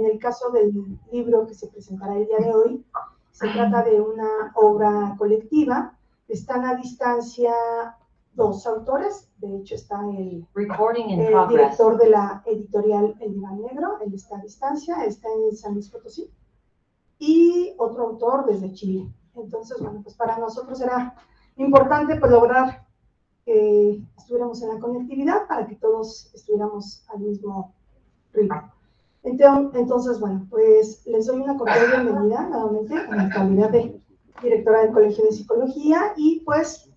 en el caso del libro que se presentará el día de hoy, se trata de una obra colectiva. Están a distancia dos autores, de hecho está el director de la editorial El Diván Negro, él está a distancia, está en San Luis Potosí, y otro autor desde Chile. Entonces, bueno, pues para nosotros era importante pues lograr que estuviéramos en la conectividad para que todos estuviéramos al mismo ritmo. Entonces, bueno, pues les doy una cordial bienvenida nuevamente en la calidad de directora del Colegio de Psicología y pues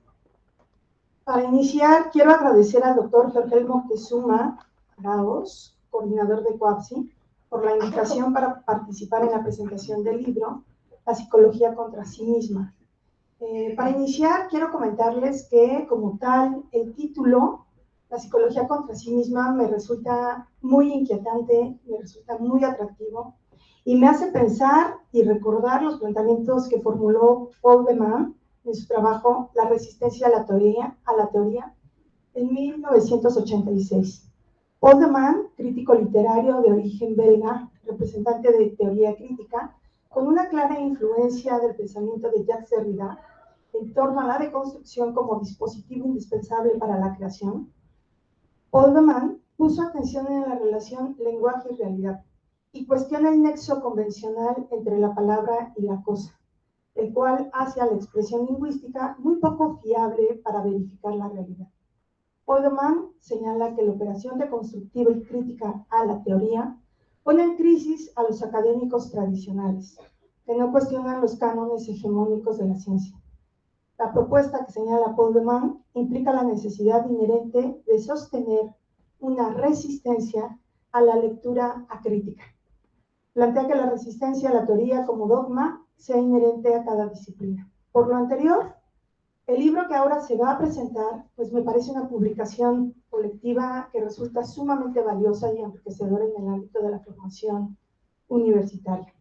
para iniciar quiero agradecer al doctor Jorge Moctezuma Araos, coordinador de COAPSI, por la invitación para participar en la presentación del libro La psicología contra sí misma. Para iniciar, quiero comentarles que, como tal, el título, La psicología contra sí misma, me resulta muy inquietante, me resulta muy atractivo y me hace pensar y recordar los planteamientos que formuló Paul de Man en su trabajo La resistencia a la teoría en 1986. Paul de Man, crítico literario de origen belga, representante de teoría crítica, con una clara influencia del pensamiento de Jacques Derrida en torno a la deconstrucción como dispositivo indispensable para la creación, Paul de Man puso atención en la relación lenguaje y realidad y cuestiona el nexo convencional entre la palabra y la cosa, el cual hace a la expresión lingüística muy poco fiable para verificar la realidad. Paul de Man señala que la operación deconstructiva y crítica a la teoría pone en crisis a los académicos tradicionales, que no cuestionan los cánones hegemónicos de la ciencia. La propuesta que señala Paul de Man implica la necesidad inherente de sostener una resistencia a la lectura acrítica. Plantea que la resistencia a la teoría como dogma sea inherente a cada disciplina. Por lo anterior, el libro que ahora se va a presentar, pues me parece una publicación colectiva que resulta sumamente valiosa y enriquecedora en el ámbito de la formación universitaria.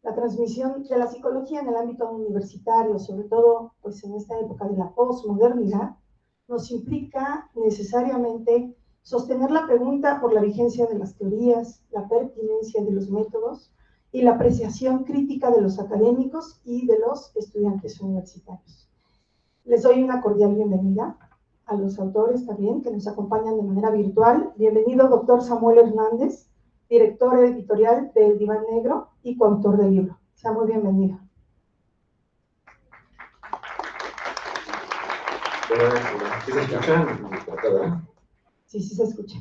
La transmisión de la psicología en el ámbito universitario, sobre todo pues en esta época de la posmodernidad, nos implica necesariamente sostener la pregunta por la vigencia de las teorías, la pertinencia de los métodos y la apreciación crítica de los académicos y de los estudiantes universitarios. Les doy una cordial bienvenida a los autores también que nos acompañan de manera virtual. Bienvenido, doctor Samuel Hernández, director editorial del Diván Negro y coautor del libro. Sea muy bienvenido. ¿Sí se escucha? Sí, sí se escucha.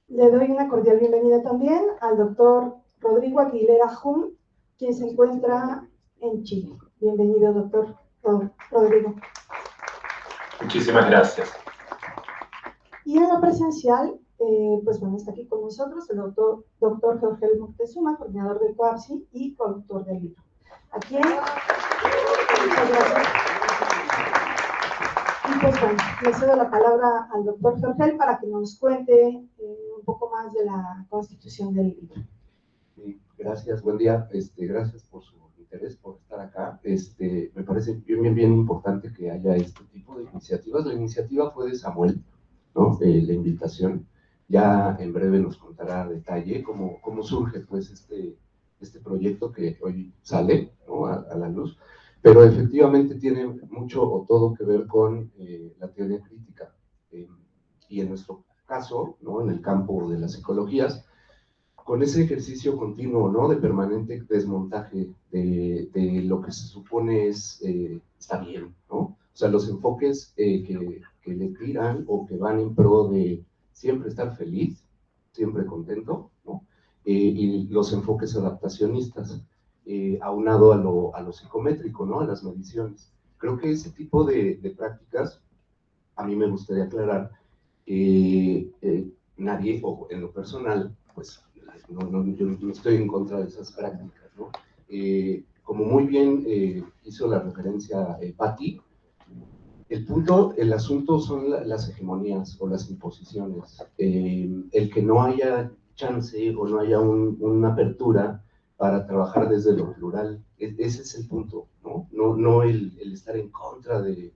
Le doy una cordial bienvenida también al doctor Rodrigo Aguilera Jun, quien se encuentra en Chile. Bienvenido, doctor Rodrigo. Muchísimas gracias. Y en lo presencial, pues bueno, está aquí con nosotros el doctor Jorge Moctezuma, coordinador de COAPSI y coautor del libro. ¿A quién? Muchas gracias. Y pues bueno, le cedo la palabra al doctor Jorge para que nos cuente un poco más de la constitución del libro. Sí, gracias, buen día. Gracias por su interés, por estar acá. Me parece bien importante que haya este tipo de iniciativas. La iniciativa fue de Samuel, ¿no? La invitación. Ya en breve nos contará a detalle cómo surge pues este proyecto que hoy sale, ¿no? a la luz, pero efectivamente tiene mucho o todo que ver con la teoría crítica. Y en nuestro caso, ¿no? En el campo de las psicologías, con ese ejercicio continuo, ¿no? De permanente desmontaje de lo que se supone está bien, ¿no? O sea, los enfoques que le tiran o que van en pro de siempre estar feliz, siempre contento, ¿no? Y los enfoques adaptacionistas, aunado a lo psicométrico, ¿no? A las mediciones. Creo que ese tipo de prácticas, a mí me gustaría aclarar, nadie, o en lo personal, pues yo no estoy en contra de esas prácticas, ¿no? Como muy bien hizo la referencia Patti, el asunto son las hegemonías o las imposiciones. El que no haya chance o no haya una apertura para trabajar desde lo plural, ese es el punto, ¿no? No el estar en contra de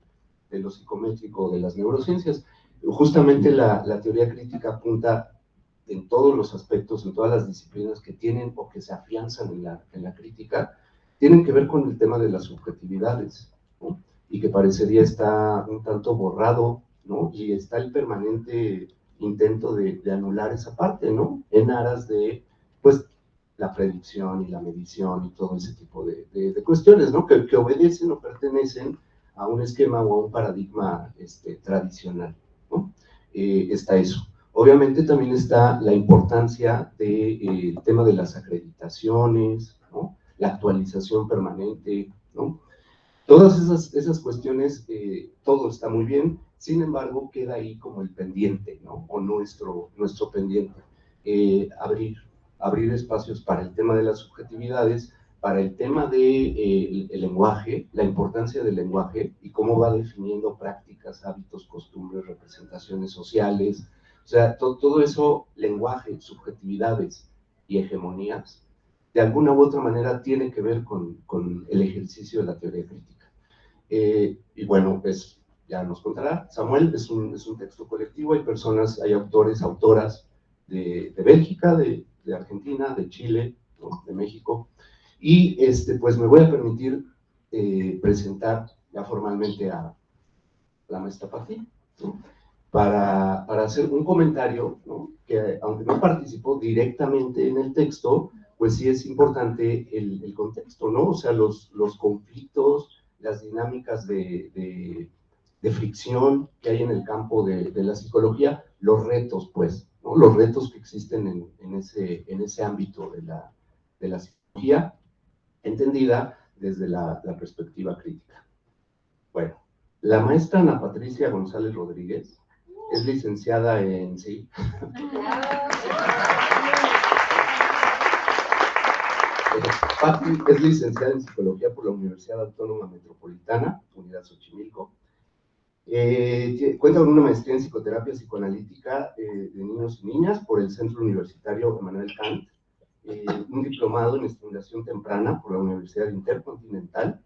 lo psicométrico, de las neurociencias. Justamente la teoría crítica apunta en todos los aspectos, en todas las disciplinas que tienen o que se afianzan en la crítica, tienen que ver con el tema de las subjetividades, ¿no? Y que parecería está un tanto borrado, ¿no? Y está el permanente intento de anular esa parte, ¿no? En aras de, pues, la predicción y la medición y todo ese tipo de cuestiones, ¿no? Que obedecen o pertenecen a un esquema o a un paradigma tradicional, ¿no? Está eso. Obviamente también está la importancia del tema de las acreditaciones, ¿no? La actualización permanente, ¿no? Todas esas cuestiones, todo está muy bien, sin embargo, queda ahí como el pendiente, ¿no? O nuestro pendiente. Abrir espacios para el tema de las subjetividades, para el tema del lenguaje, la importancia del lenguaje y cómo va definiendo prácticas, hábitos, costumbres, representaciones sociales. O sea, todo eso, lenguaje, subjetividades y hegemonías, de alguna u otra manera tiene que ver con el ejercicio de la teoría crítica. Y bueno, pues ya nos contará Samuel, es un texto colectivo, hay personas, hay autores, autoras de Bélgica, de Argentina, de Chile, ¿no? De México, y pues me voy a permitir presentar ya formalmente a la maestra Pati, ¿no? Para hacer un comentario, ¿no? Que aunque no participó directamente en el texto, pues sí es importante el contexto, ¿no? O sea, los conflictos, las dinámicas de fricción que hay en el campo de la psicología, los retos, pues, ¿no? Los retos que existen en ese ámbito de la psicología, entendida desde la perspectiva crítica. Bueno, la maestra Ana Patricia González Rodríguez es licenciada en... ¿sí? Pati es licenciada en Psicología por la Universidad Autónoma Metropolitana, Unidad Xochimilco. Cuenta con una maestría en Psicoterapia Psicoanalítica de Niños y Niñas por el Centro Universitario Emmanuel Kant, un diplomado en estimulación temprana por la Universidad Intercontinental.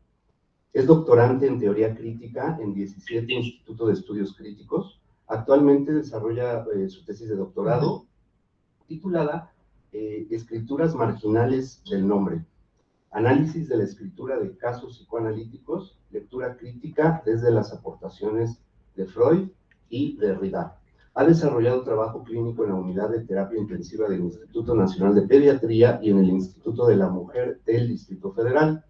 Es doctorante en Teoría Crítica en 17 Instituto de Estudios Críticos. Actualmente desarrolla su tesis de doctorado titulada Escrituras marginales del nombre. Análisis de la escritura de casos psicoanalíticos, lectura crítica desde las aportaciones de Freud y Derrida. Ha desarrollado trabajo clínico en la Unidad de Terapia Intensiva del Instituto Nacional de Pediatría y en el Instituto de la Mujer del Distrito Federal.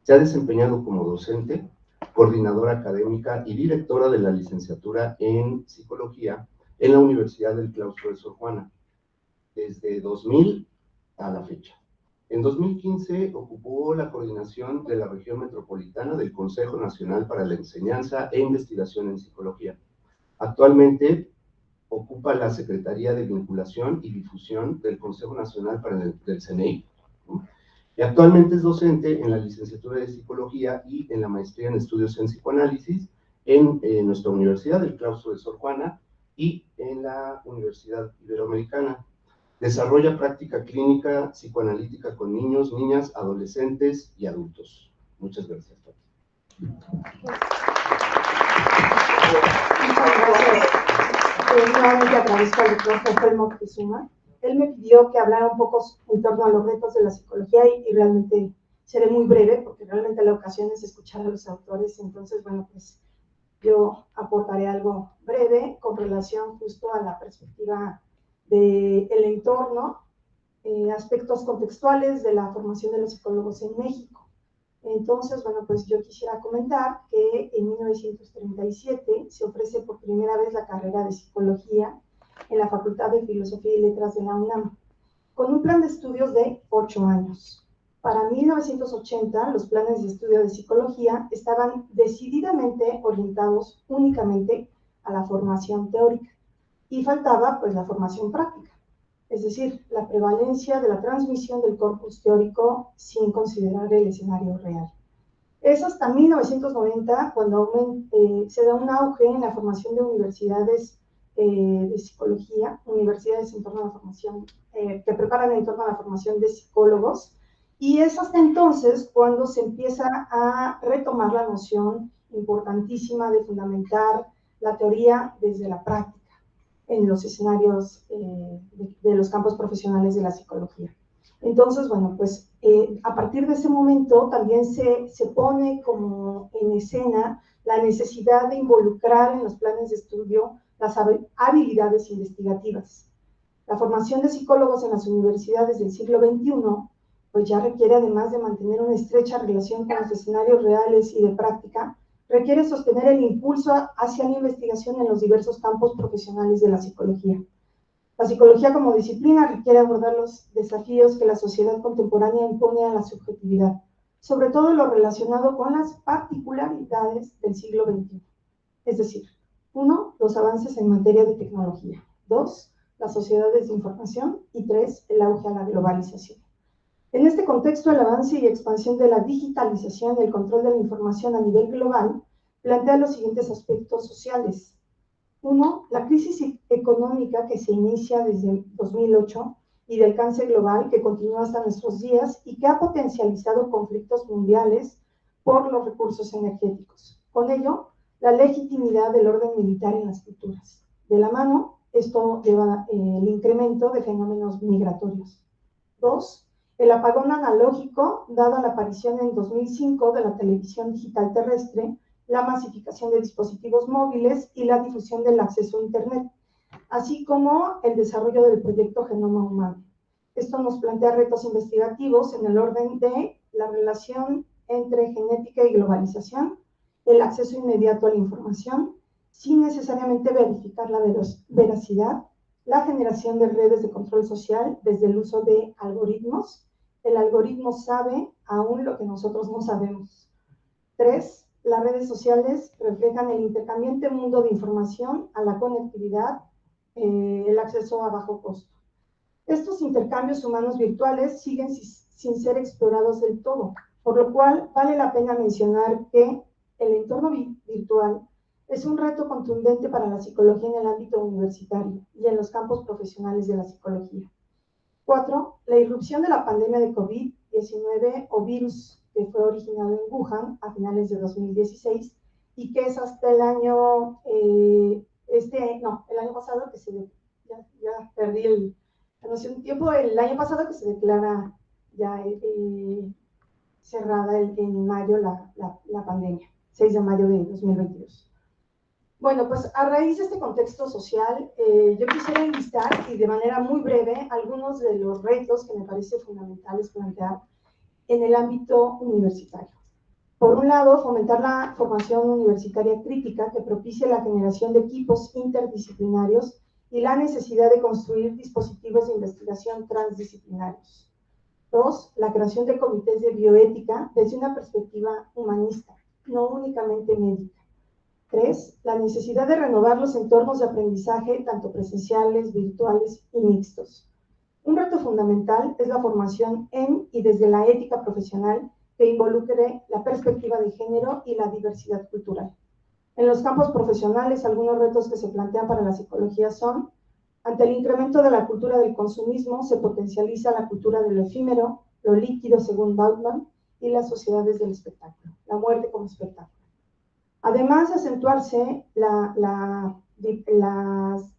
Se ha desempeñado como docente, coordinadora académica y directora de la licenciatura en Psicología en la Universidad del Claustro de Sor Juana, desde 2000 a la fecha. En 2015 ocupó la coordinación de la región metropolitana del Consejo Nacional para la Enseñanza e Investigación en Psicología. Actualmente ocupa la Secretaría de Vinculación y Difusión del Consejo Nacional del CNEI. Y actualmente es docente en la licenciatura de Psicología y en la maestría en Estudios en Psicoanálisis en nuestra Universidad del Claustro de Sor Juana y en la Universidad Iberoamericana. Desarrolla práctica clínica psicoanalítica con niños, niñas, adolescentes y adultos. Muchas gracias, Pati. Nuevamente agradezco al doctor Jorge Moctezuma. Él me pidió que hablara un poco en torno a los retos de la psicología y realmente seré muy breve porque realmente la ocasión es escuchar a los autores. Entonces, bueno, pues yo aportaré algo breve con relación justo a la perspectiva del entorno, aspectos contextuales de la formación de los psicólogos en México. Entonces, bueno, pues yo quisiera comentar que en 1937 se ofrece por primera vez la carrera de Psicología en la Facultad de Filosofía y Letras de la UNAM, con un plan de estudios de 8 años. Para 1980, los planes de estudio de Psicología estaban decididamente orientados únicamente a la formación teórica y faltaba, pues, la formación práctica, es decir, la prevalencia de la transmisión del corpus teórico sin considerar el escenario real. Es hasta 1990 cuando se da un auge en la formación de universidades de psicología, universidades en torno a la formación, que preparan en torno a la formación de psicólogos, y es hasta entonces cuando se empieza a retomar la noción importantísima de fundamentar la teoría desde la práctica. en los escenarios de los campos profesionales de la psicología. Entonces, bueno, pues a partir de ese momento también se pone como en escena la necesidad de involucrar en los planes de estudio las habilidades investigativas. La formación de psicólogos en las universidades del siglo XXI pues ya requiere, además de mantener una estrecha relación con los escenarios reales y de práctica, requiere sostener el impulso hacia la investigación en los diversos campos profesionales de la psicología. La psicología como disciplina requiere abordar los desafíos que la sociedad contemporánea impone a la subjetividad, sobre todo lo relacionado con las particularidades del siglo XXI. Es decir, 1, los avances en materia de tecnología, 2, las sociedades de información y 3, el auge a la globalización. En este contexto, el avance y expansión de la digitalización y el control de la información a nivel global plantea los siguientes aspectos sociales. 1, la crisis económica que se inicia desde 2008 y de alcance global que continúa hasta nuestros días y que ha potencializado conflictos mundiales por los recursos energéticos. Con ello, la legitimidad del orden militar en las culturas. De la mano, esto lleva el incremento de fenómenos migratorios. 2, el apagón analógico, dada la aparición en 2005 de la televisión digital terrestre, la masificación de dispositivos móviles y la difusión del acceso a Internet, así como el desarrollo del proyecto Genoma Humano. Esto nos plantea retos investigativos en el orden de la relación entre genética y globalización, el acceso inmediato a la información, sin necesariamente verificar la veracidad, la generación de redes de control social desde el uso de algoritmos. El algoritmo sabe aún lo que nosotros no sabemos. 3, las redes sociales reflejan el intercambiante mundo de información a la conectividad, el acceso a bajo costo. Estos intercambios humanos virtuales siguen sin ser explorados del todo, por lo cual vale la pena mencionar que el entorno virtual es un reto contundente para la psicología en el ámbito universitario y en los campos profesionales de la psicología. 4, la irrupción de la pandemia de COVID-19 o virus que fue originado en Wuhan a finales de 2016 y que es hasta el año, el año pasado que ya perdí un tiempo, el año pasado que se declara ya cerrada en mayo la pandemia, 6 de mayo de 2022. Bueno, pues a raíz de este contexto social, yo quisiera enlistar y de manera muy breve algunos de los retos que me parece fundamentales plantear en el ámbito universitario. Por un lado, fomentar la formación universitaria crítica que propicie la generación de equipos interdisciplinarios y la necesidad de construir dispositivos de investigación transdisciplinarios. 2, la creación de comités de bioética desde una perspectiva humanista, no únicamente médica. 3, la necesidad de renovar los entornos de aprendizaje, tanto presenciales, virtuales y mixtos. Un reto fundamental es la formación en y desde la ética profesional que involucre la perspectiva de género y la diversidad cultural. En los campos profesionales, algunos retos que se plantean para la psicología son: ante el incremento de la cultura del consumismo, se potencializa la cultura de lo efímero, lo líquido, según Bauman, y las sociedades del espectáculo, la muerte como espectáculo. Además de acentuarse las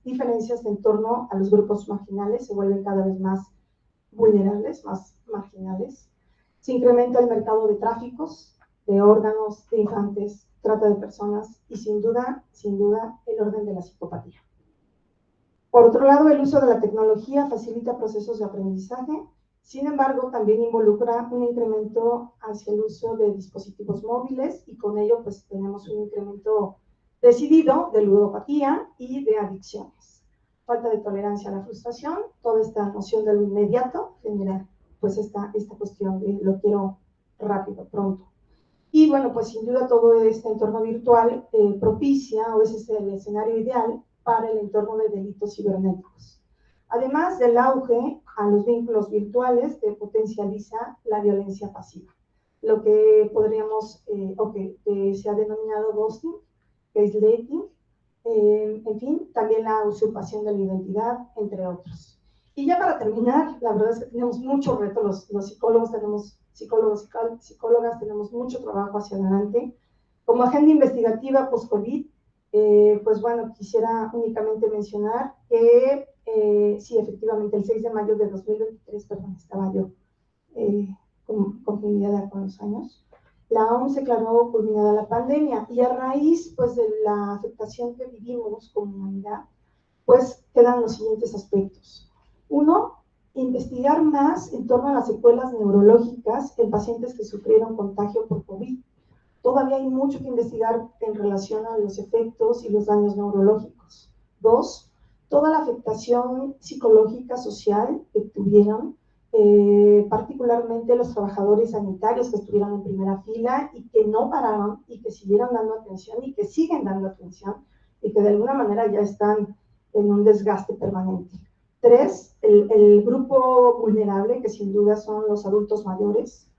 diferencias en torno a los grupos marginales, se vuelven cada vez más vulnerables, más marginales. Se incrementa el mercado de tráficos, de órganos, de infantes, trata de personas y sin duda, el orden de la psicopatía. Por otro lado, el uso de la tecnología facilita procesos de aprendizaje. Sin embargo, también involucra un incremento hacia el uso de dispositivos móviles y con ello pues tenemos un incremento decidido de ludopatía y de adicciones. Falta de tolerancia a la frustración, toda esta noción de lo inmediato genera pues esta cuestión de lo quiero rápido, pronto. Y bueno, pues sin duda todo este entorno virtual propicia o es el escenario ideal para el entorno de delitos cibernéticos. Además del auge a los vínculos virtuales que potencializa la violencia pasiva, lo que podríamos, que se ha denominado ghosting, gaslighting, en fin, también la usurpación de la identidad, entre otros. Y ya para terminar, la verdad es que tenemos mucho reto, los psicólogos tenemos, psicólogas tenemos mucho trabajo hacia adelante. Como agenda investigativa post-COVID, pues bueno, quisiera únicamente mencionar que sí, efectivamente, el 6 de mayo de 2023, perdón, estaba yo confundidas con los años, la OMS declaró culminada la pandemia y a raíz pues, de la afectación que vivimos como humanidad, pues quedan los siguientes aspectos. Uno, investigar más en torno a las secuelas neurológicas en pacientes que sufrieron contagio por COVID. Todavía hay mucho que investigar en relación a los efectos y los daños neurológicos. Dos, toda la afectación psicológica, social que tuvieron, particularmente los trabajadores sanitarios que estuvieron en primera fila y que no pararon y que siguieron dando atención y que siguen dando atención y que de alguna manera ya están en un desgaste permanente. Tres, el grupo vulnerable, que sin duda son los adultos mayores.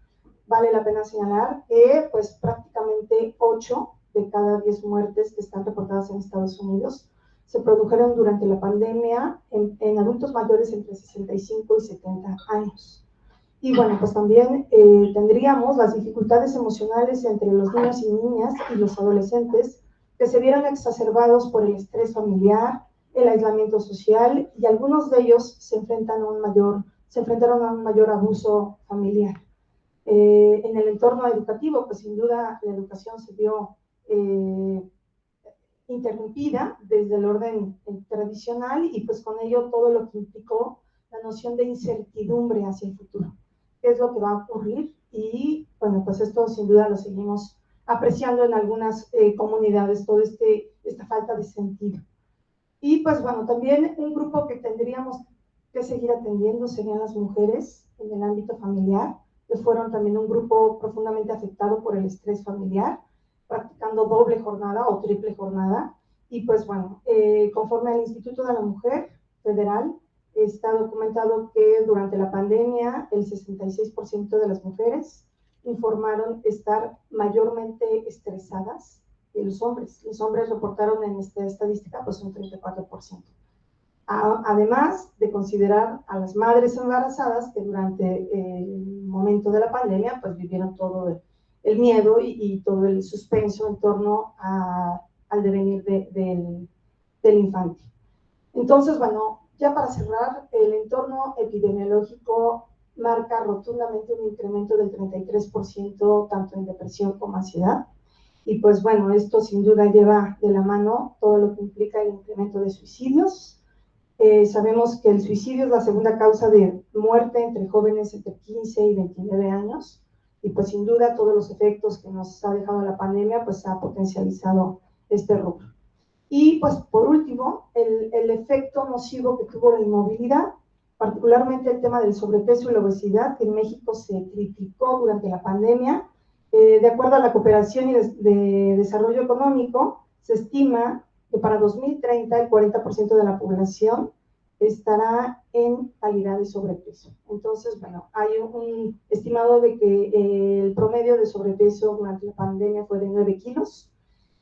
Vale la pena señalar que pues prácticamente 8 de cada 10 muertes que están reportadas en Estados Unidos se produjeron durante la pandemia en adultos mayores entre 65 y 70 años. Y bueno, pues también tendríamos las dificultades emocionales entre los niños y niñas y los adolescentes que se vieron exacerbados por el estrés familiar, el aislamiento social y algunos de ellos se enfrentaron a un mayor abuso familiar. En el entorno educativo, pues sin duda la educación se vio interrumpida desde el orden tradicional y pues con ello todo lo que implicó la noción de incertidumbre hacia el futuro. ¿Qué es lo que va a ocurrir? Y bueno, pues esto sin duda lo seguimos apreciando en algunas comunidades, toda esta falta de sentido. Y pues bueno, también un grupo que tendríamos que seguir atendiendo serían las mujeres en el ámbito familiar, que fueron también un grupo profundamente afectado por el estrés familiar, practicando doble jornada o triple jornada. Y pues bueno, conforme al Instituto de la Mujer Federal, está documentado que durante la pandemia el 66% de las mujeres informaron estar mayormente estresadas que los hombres. Los hombres reportaron en esta estadística pues un 34%. Además de considerar a las madres embarazadas que durante el momento de la pandemia pues vivieron todo el miedo y todo el suspenso en torno al devenir del infante. Entonces, bueno, ya para cerrar, el entorno epidemiológico marca rotundamente un incremento del 33% tanto en depresión como ansiedad. Y pues bueno, esto sin duda lleva de la mano todo lo que implica el incremento de suicidios. Sabemos que el suicidio es la segunda causa de muerte entre jóvenes entre 15 y 29 años y pues sin duda todos los efectos que nos ha dejado la pandemia pues ha potencializado este rubro. Y pues por último, el efecto nocivo que tuvo la inmovilidad, particularmente el tema del sobrepeso y la obesidad, que en México se triplicó durante la pandemia. De acuerdo a la Cooperación y de Desarrollo Económico, se estima que para 2030 el 40% de la población estará en calidad de sobrepeso. Entonces, bueno, hay un estimado de que el promedio de sobrepeso durante la pandemia fue de 9 kilos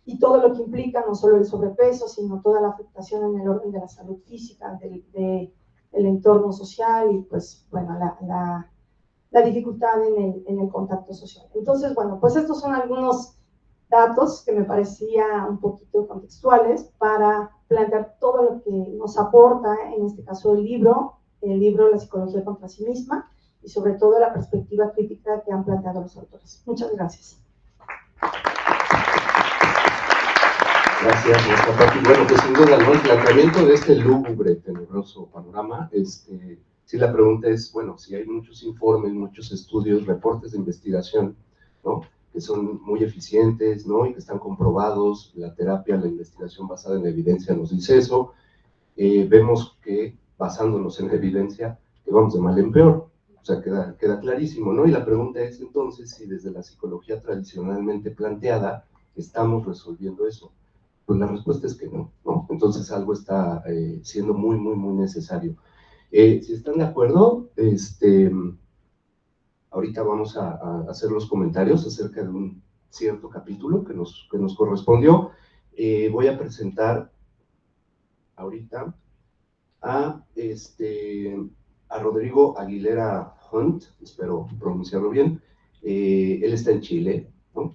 y todo lo que implica no solo el sobrepeso, sino toda la afectación en el orden de la salud física, del entorno social y pues, bueno, la dificultad en el contacto social. Entonces, bueno, pues estos son algunos datos que me parecía un poquito contextuales para plantear todo lo que nos aporta, en este caso el libro La psicología contra sí misma, y sobre todo la perspectiva crítica que han planteado los autores. Muchas gracias. Gracias, bueno, pues sin duda, ¿no? El planteamiento de este lúgubre, tenebroso panorama, si la pregunta es, bueno, si hay muchos informes, muchos estudios, reportes de investigación, ¿no? Que son muy eficientes, ¿no? Y que están comprobados, la terapia, la investigación basada en evidencia nos dice eso, vemos que, basándonos en la evidencia, que vamos de mal en peor, o sea, queda clarísimo, ¿no? Y la pregunta es entonces si desde la psicología tradicionalmente planteada estamos resolviendo eso. Pues la respuesta es que no, ¿no? Entonces algo está siendo muy, muy, muy necesario. Si están de acuerdo, ahorita vamos a hacer los comentarios acerca de un cierto capítulo que nos correspondió. Voy a presentar ahorita a Rodrigo Aguilera Hunt, espero pronunciarlo bien. Él está en Chile, ¿no?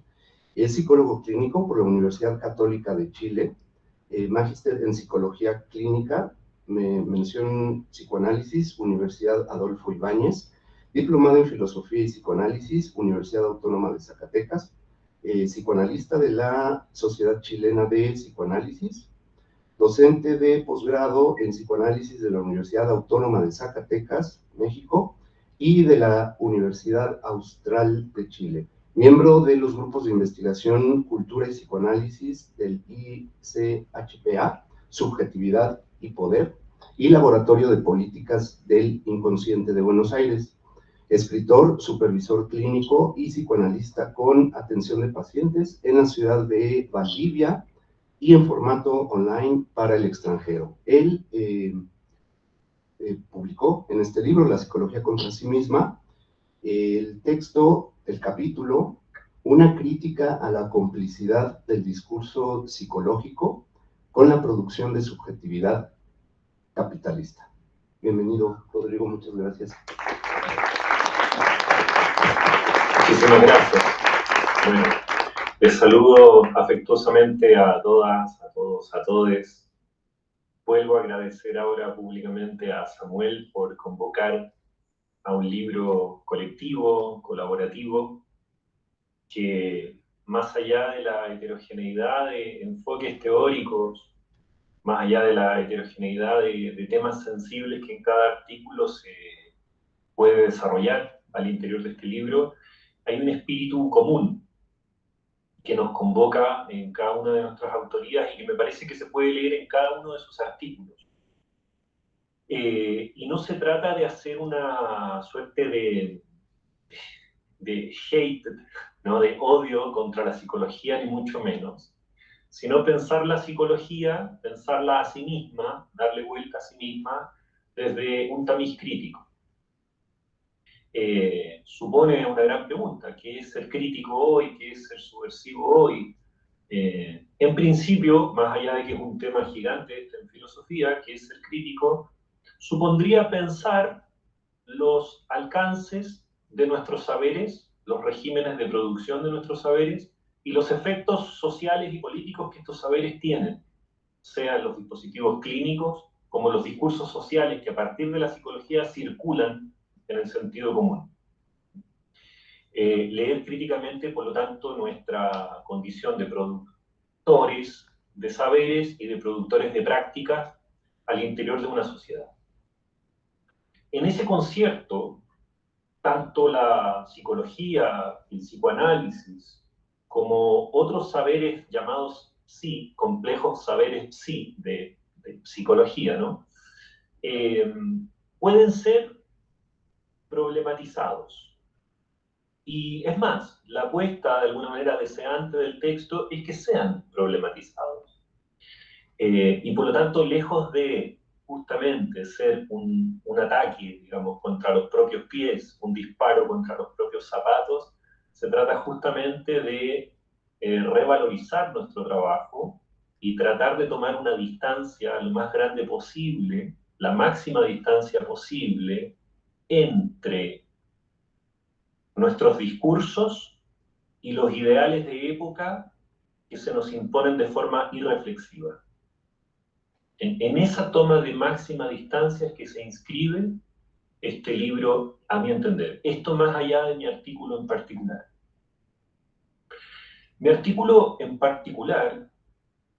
Es psicólogo clínico por la Universidad Católica de Chile, magíster en Psicología Clínica, mención Psicoanálisis, Universidad Adolfo Ibáñez, diplomado en Filosofía y Psicoanálisis, Universidad Autónoma de Zacatecas, psicoanalista de la Sociedad Chilena de Psicoanálisis, docente de posgrado en Psicoanálisis de la Universidad Autónoma de Zacatecas, México, y de la Universidad Austral de Chile. Miembro de los grupos de investigación Cultura y Psicoanálisis del ICHPA, Subjetividad y Poder, y Laboratorio de Políticas del Inconsciente de Buenos Aires. Escritor, supervisor clínico y psicoanalista con atención de pacientes en la ciudad de Valdivia y en formato online para el extranjero. Él publicó en este libro, La psicología contra sí misma, el texto, el capítulo, una crítica a la complicidad del discurso psicológico con la producción de subjetividad capitalista. Bienvenido, Rodrigo, muchas gracias. Muchísimas gracias. Bueno, les saludo afectuosamente a todas, a todos, a todes. Vuelvo a agradecer ahora públicamente a Samuel por convocar a un libro colectivo, colaborativo, que más allá de la heterogeneidad de enfoques teóricos, más allá de la heterogeneidad de temas sensibles que en cada artículo se puede desarrollar al interior de este libro, hay un espíritu común que nos convoca en cada una de nuestras autorías y que me parece que se puede leer en cada uno de sus artículos. Y no se trata de hacer una suerte de hate, ¿no? De odio contra la psicología, ni mucho menos, sino pensar la psicología, pensarla a sí misma, darle vuelta a sí misma desde un tamiz crítico. Supone una gran pregunta: ¿qué es ser crítico hoy? ¿Qué es ser subversivo hoy? En principio, más allá de que es un tema gigante en filosofía, ¿qué es ser crítico? Supondría pensar los alcances de nuestros saberes, los regímenes de producción de nuestros saberes y los efectos sociales y políticos que estos saberes tienen, sean los dispositivos clínicos como los discursos sociales que a partir de la psicología circulan en el sentido común. Leer críticamente, por lo tanto, nuestra condición de productores de saberes y de productores de prácticas al interior de una sociedad. En ese concierto, tanto la psicología, el psicoanálisis, como otros saberes llamados psi, complejos saberes psi de psicología, ¿no? Pueden ser problematizados. Y es más, la apuesta de alguna manera deseante del texto es que sean problematizados. Y por lo tanto, lejos de justamente ser un ataque, digamos, contra los propios pies, un disparo contra los propios zapatos, se trata justamente de revalorizar nuestro trabajo y tratar de tomar una distancia lo más grande posible, la máxima distancia posible entre nuestros discursos y los ideales de época que se nos imponen de forma irreflexiva. En esa toma de máxima distancia es que se inscribe este libro, a mi entender. Esto más allá de mi artículo en particular. Mi artículo en particular,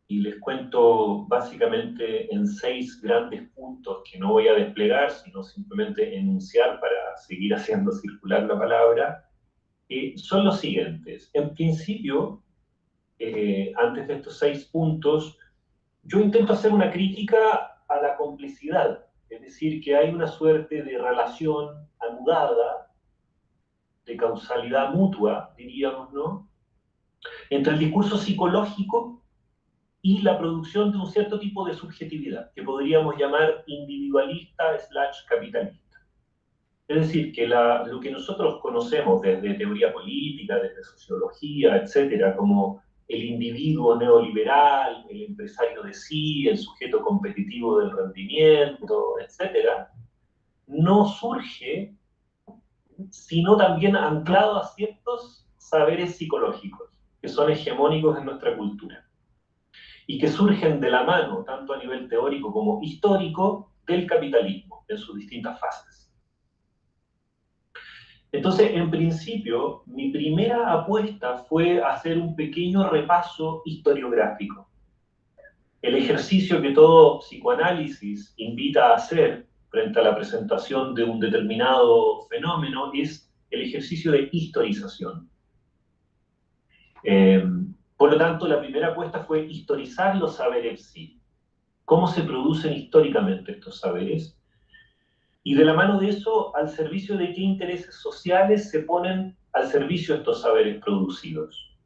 y les cuento básicamente en 6 grandes puntos que no voy a desplegar, sino simplemente enunciar para seguir haciendo circular la palabra, son los siguientes. En principio, antes de estos 6 puntos, yo intento hacer una crítica a la complicidad, es decir, que hay una suerte de relación anudada, de causalidad mutua, diríamos, ¿no?, entre el discurso psicológico y la producción de un cierto tipo de subjetividad, que podríamos llamar individualista/capitalista. Es decir, que lo que nosotros conocemos desde teoría política, desde sociología, etcétera, como el individuo neoliberal, el empresario de sí, el sujeto competitivo del rendimiento, etcétera, no surge sino también anclado a ciertos saberes psicológicos que son hegemónicos en nuestra cultura. y que surgen de la mano, tanto a nivel teórico como histórico, del capitalismo en sus distintas fases. Entonces, en principio, mi primera apuesta fue hacer un pequeño repaso historiográfico. El ejercicio que todo psicoanálisis invita a hacer frente a la presentación de un determinado fenómeno es el ejercicio de historización. Por lo tanto, la primera apuesta fue historizar los saberes sí. ¿Cómo se producen históricamente estos saberes? Y de la mano de eso, al servicio de qué intereses sociales se ponen al servicio de estos saberes producidos.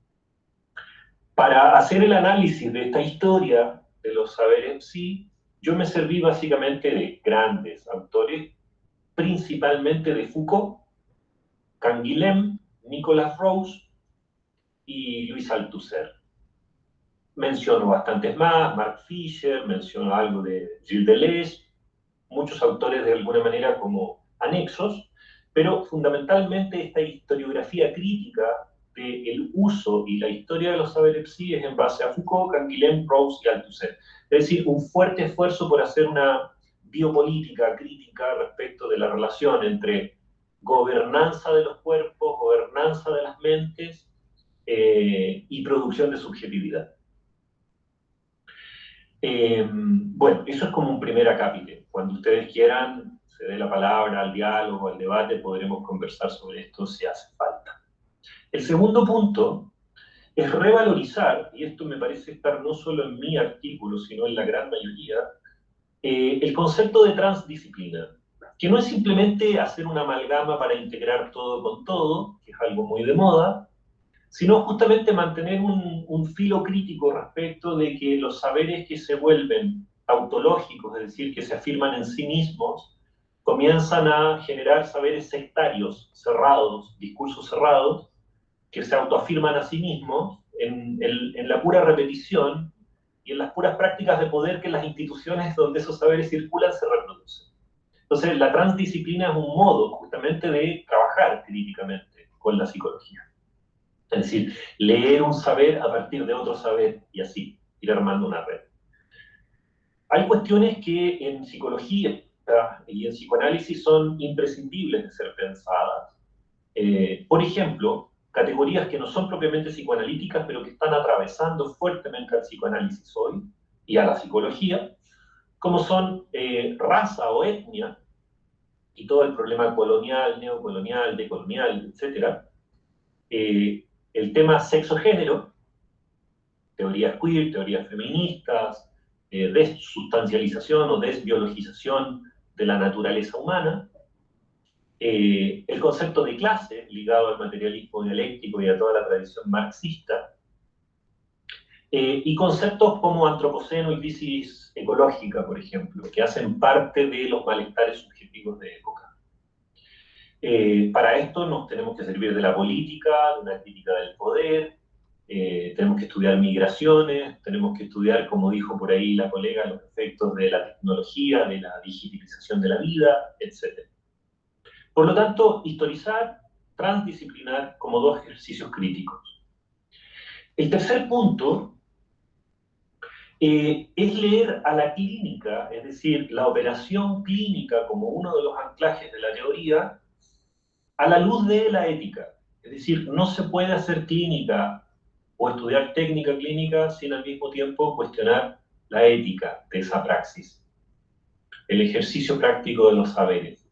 Para hacer el análisis de esta historia de los saberes sí, yo me serví básicamente de grandes autores, principalmente de Foucault, Canguilhem, Nicolas Rose y Louis Althusser. Menciono bastantes más, Mark Fisher, menciono algo de Gilles Deleuze, muchos autores de alguna manera como anexos, pero fundamentalmente esta historiografía crítica del uso y la historia de los saberes sí es en base a Foucault, Canguilhem, Rose y Althusser. Es decir, un fuerte esfuerzo por hacer una biopolítica crítica respecto de la relación entre gobernanza de los cuerpos, gobernanza de las mentes y producción de subjetividad. Bueno, eso es como un primer acápite. Cuando ustedes quieran, se dé la palabra al diálogo, al debate, podremos conversar sobre esto si hace falta. El segundo punto es revalorizar, y esto me parece estar no solo en mi artículo, sino en la gran mayoría, el concepto de transdisciplina, que no es simplemente hacer una amalgama para integrar todo con todo, que es algo muy de moda, sino justamente mantener un filo crítico respecto de que los saberes que se vuelven tautológicos, es decir, que se afirman en sí mismos, comienzan a generar saberes sectarios, cerrados, discursos cerrados, que se autoafirman a sí mismos en la pura repetición y en las puras prácticas de poder que las instituciones donde esos saberes circulan se reproducen. Entonces, la transdisciplina es un modo justamente de trabajar críticamente con la psicología. Es decir, leer un saber a partir de otro saber y así, ir armando una red. Hay cuestiones que en psicología y en psicoanálisis son imprescindibles de ser pensadas. Por ejemplo, categorías que no son propiamente psicoanalíticas, pero que están atravesando fuertemente al psicoanálisis hoy y a la psicología, como son raza o etnia, y todo el problema colonial, neocolonial, decolonial, etc. El tema sexo-género, teorías queer, teorías feministas, desustancialización o desbiologización de la naturaleza humana, el concepto de clase ligado al materialismo dialéctico y a toda la tradición marxista, y conceptos como antropoceno y crisis ecológica, por ejemplo, que hacen parte de los malestares subjetivos de época. Para esto nos tenemos que servir de la política, de una crítica del poder, tenemos que estudiar migraciones, tenemos que estudiar, como dijo por ahí la colega, los efectos de la tecnología, de la digitalización de la vida, etc. Por lo tanto, historizar, transdisciplinar como dos ejercicios críticos. El tercer punto es leer a la clínica, es decir, la operación clínica como uno de los anclajes de la teoría, a la luz de la ética. Es decir, no se puede hacer clínica o estudiar técnica clínica sin al mismo tiempo cuestionar la ética de esa praxis, el ejercicio práctico de los saberes.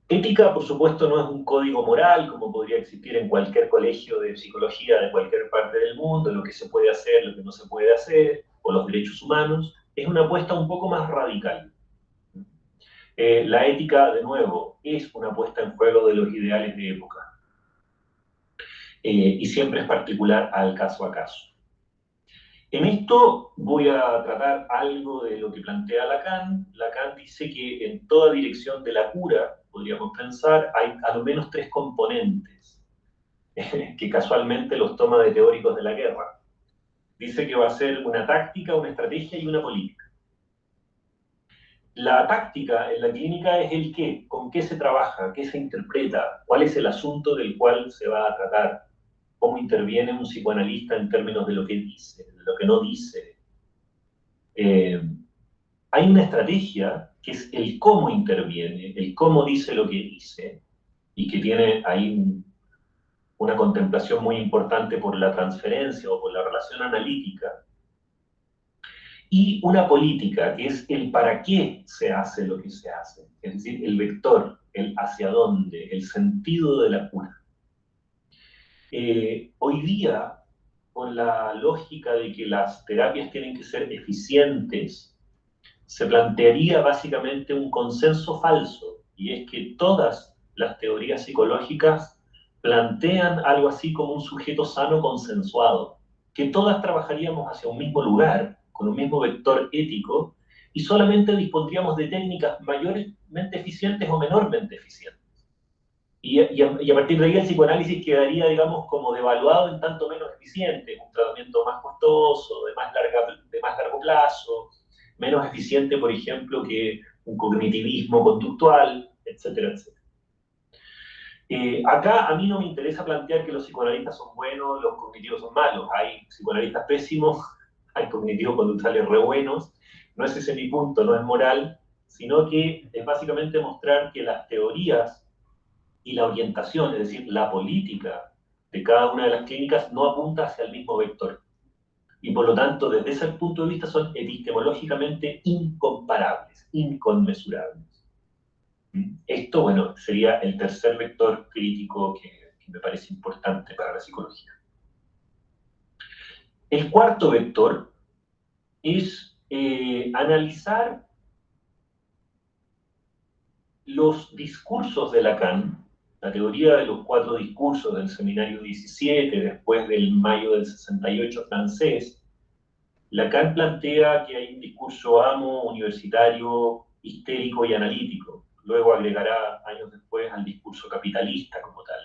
Ética, por supuesto, no es un código moral como podría existir en cualquier colegio de psicología de cualquier parte del mundo, lo que se puede hacer, lo que no se puede hacer, o los derechos humanos. Es una apuesta un poco más radical. La ética, de nuevo, es una puesta en juego de los ideales de época. Y siempre es particular al caso a caso. En esto voy a tratar algo de lo que plantea Lacan. Lacan dice que en toda dirección de la cura, podríamos pensar, hay a lo menos tres componentes, que casualmente los toma de teóricos de la guerra. Dice que va a ser una táctica, una estrategia y una política. La táctica en la clínica es el qué, con qué se trabaja, qué se interpreta, cuál es el asunto del cual se va a tratar, cómo interviene un psicoanalista en términos de lo que dice, de lo que no dice. Hay una estrategia que es el cómo interviene, el cómo dice lo que dice, y que tiene ahí una contemplación muy importante por la transferencia o por la relación analítica, y una política, que es el para qué se hace lo que se hace, es decir, el vector, el hacia dónde, el sentido de la cura. Hoy día, con la lógica de que las terapias tienen que ser eficientes, se plantearía básicamente un consenso falso, y es que todas las teorías psicológicas plantean algo así como un sujeto sano consensuado, que todas trabajaríamos hacia un mismo lugar, con un mismo vector ético, y solamente dispondríamos de técnicas mayormente eficientes o menormente eficientes. Y a partir de ahí el psicoanálisis quedaría, digamos, como devaluado en tanto menos eficiente, un tratamiento más costoso, de más largo plazo, menos eficiente, por ejemplo, que un cognitivismo conductual, etcétera, etcétera. Acá a mí no me interesa plantear que los psicoanalistas son buenos, los cognitivos son malos. Hay psicoanalistas pésimos, hay cognitivos conductuales re buenos. No es ese mi punto, no es moral, sino que es básicamente mostrar que las teorías y la orientación, es decir, la política de cada una de las clínicas no apunta hacia el mismo vector. Y por lo tanto, desde ese punto de vista son epistemológicamente incomparables, inconmensurables. Esto, bueno, sería el tercer vector crítico que me parece importante para la psicología. El cuarto vector es analizar los discursos de Lacan, la teoría de los 4 discursos del Seminario 17, después del mayo del 68 francés. Lacan plantea que hay un discurso amo, universitario, histérico y analítico. Luego agregará años después al discurso capitalista como tal.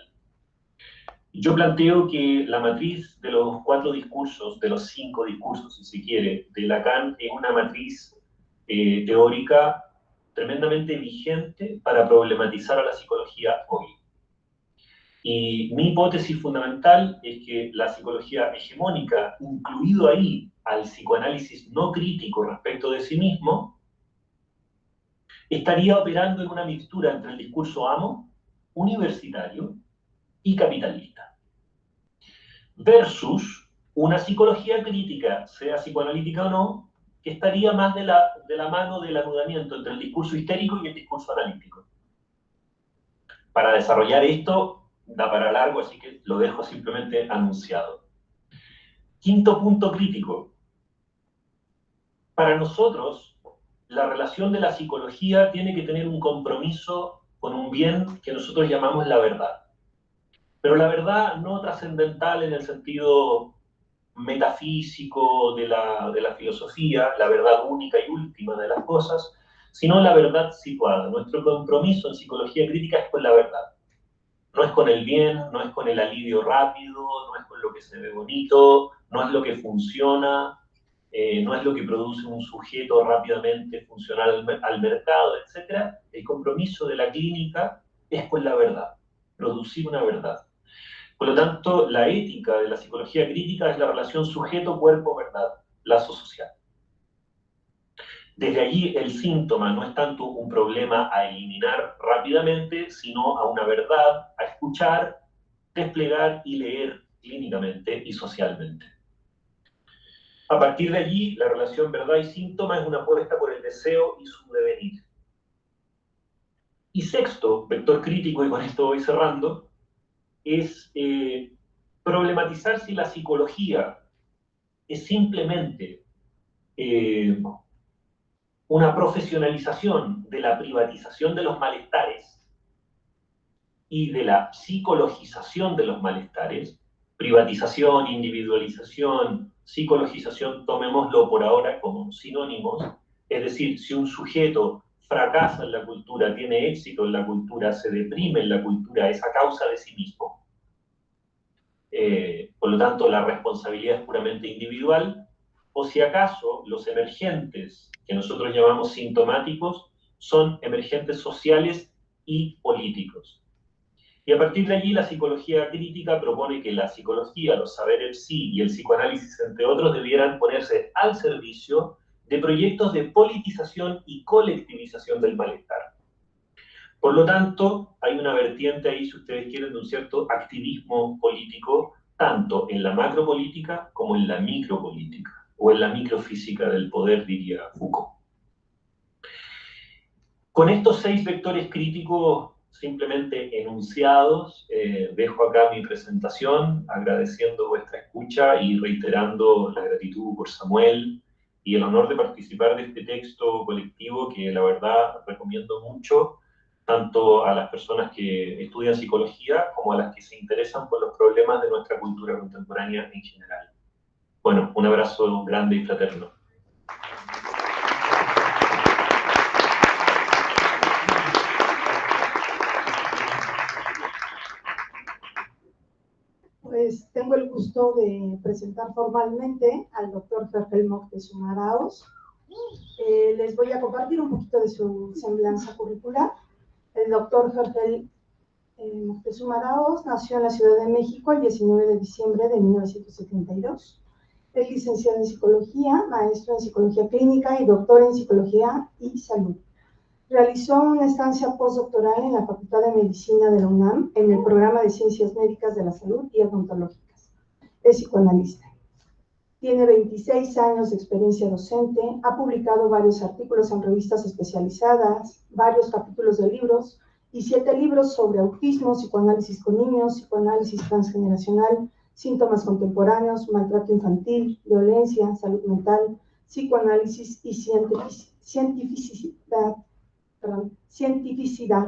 Yo planteo que la matriz de los 4 discursos, de los 5 discursos, si se quiere, de Lacan es una matriz teórica tremendamente vigente para problematizar a la psicología hoy. Y mi hipótesis fundamental es que la psicología hegemónica, incluido ahí al psicoanálisis no crítico respecto de sí mismo, estaría operando en una mixtura entre el discurso amo, universitario y capitalista. Versus una psicología crítica, sea psicoanalítica o no, que estaría más de la mano del anudamiento entre el discurso histérico y el discurso analítico. Para desarrollar esto, da para largo, así que lo dejo simplemente anunciado. Quinto punto crítico. Para nosotros, la relación de la psicología tiene que tener un compromiso con un bien que nosotros llamamos la verdad. Pero la verdad no trascendental en el sentido metafísico de la filosofía, la verdad única y última de las cosas, sino la verdad situada. Nuestro compromiso en psicología crítica es con la verdad. No es con el bien, no es con el alivio rápido, no es con lo que se ve bonito, no es lo que funciona, no es lo que produce un sujeto rápidamente funcional al mercado, etc. El compromiso de la clínica es con la verdad, producir una verdad. Por lo tanto, la ética de la psicología crítica es la relación sujeto-cuerpo-verdad, lazo social. Desde allí el síntoma no es tanto un problema a eliminar rápidamente, sino a una verdad, a escuchar, desplegar y leer clínicamente y socialmente. A partir de allí, la relación verdad y síntoma es una apuesta por el deseo y su devenir. Y sexto, vector crítico, y con esto voy cerrando, es problematizar si la psicología es simplemente una profesionalización de la privatización de los malestares y de la psicologización de los malestares, privatización, individualización, psicologización, tomémoslo por ahora como sinónimos, es decir, si un sujeto fracasa en la cultura, tiene éxito en la cultura, se deprime en la cultura, es a causa de sí mismo. Por lo tanto, la responsabilidad es puramente individual, o si acaso los emergentes, que nosotros llamamos sintomáticos, son emergentes sociales y políticos. Y a partir de allí la psicología crítica propone que la psicología, los saberes sí y el psicoanálisis, entre otros, debieran ponerse al servicio de proyectos de politización y colectivización del malestar. Por lo tanto, hay una vertiente ahí, si ustedes quieren, de un cierto activismo político, tanto en la macropolítica como en la micropolítica, o en la microfísica del poder, diría Foucault. Con estos 6 vectores críticos simplemente enunciados, dejo acá mi presentación, agradeciendo vuestra escucha y reiterando la gratitud por Samuel y el honor de participar de este texto colectivo que la verdad recomiendo mucho, tanto a las personas que estudian psicología como a las que se interesan por los problemas de nuestra cultura contemporánea en general. Bueno, un abrazo grande y fraterno. Pues tengo el gusto de presentar formalmente al doctor Fergel Moctezuma Araoz. Les voy a compartir un poquito de su semblanza curricular. El doctor Fergel Moctezuma Araoz nació en la Ciudad de México el 19 de diciembre de 1972. Es licenciado en Psicología, maestro en Psicología Clínica y doctor en Psicología y Salud. Realizó una estancia postdoctoral en la Facultad de Medicina de la UNAM en el programa de Ciencias Médicas de la Salud y Odontológicas. Es psicoanalista. Tiene 26 años de experiencia docente, ha publicado varios artículos en revistas especializadas, varios capítulos de libros y 7 libros sobre autismo, psicoanálisis con niños, psicoanálisis transgeneracional, síntomas contemporáneos, maltrato infantil, violencia, salud mental, psicoanálisis y cientificidad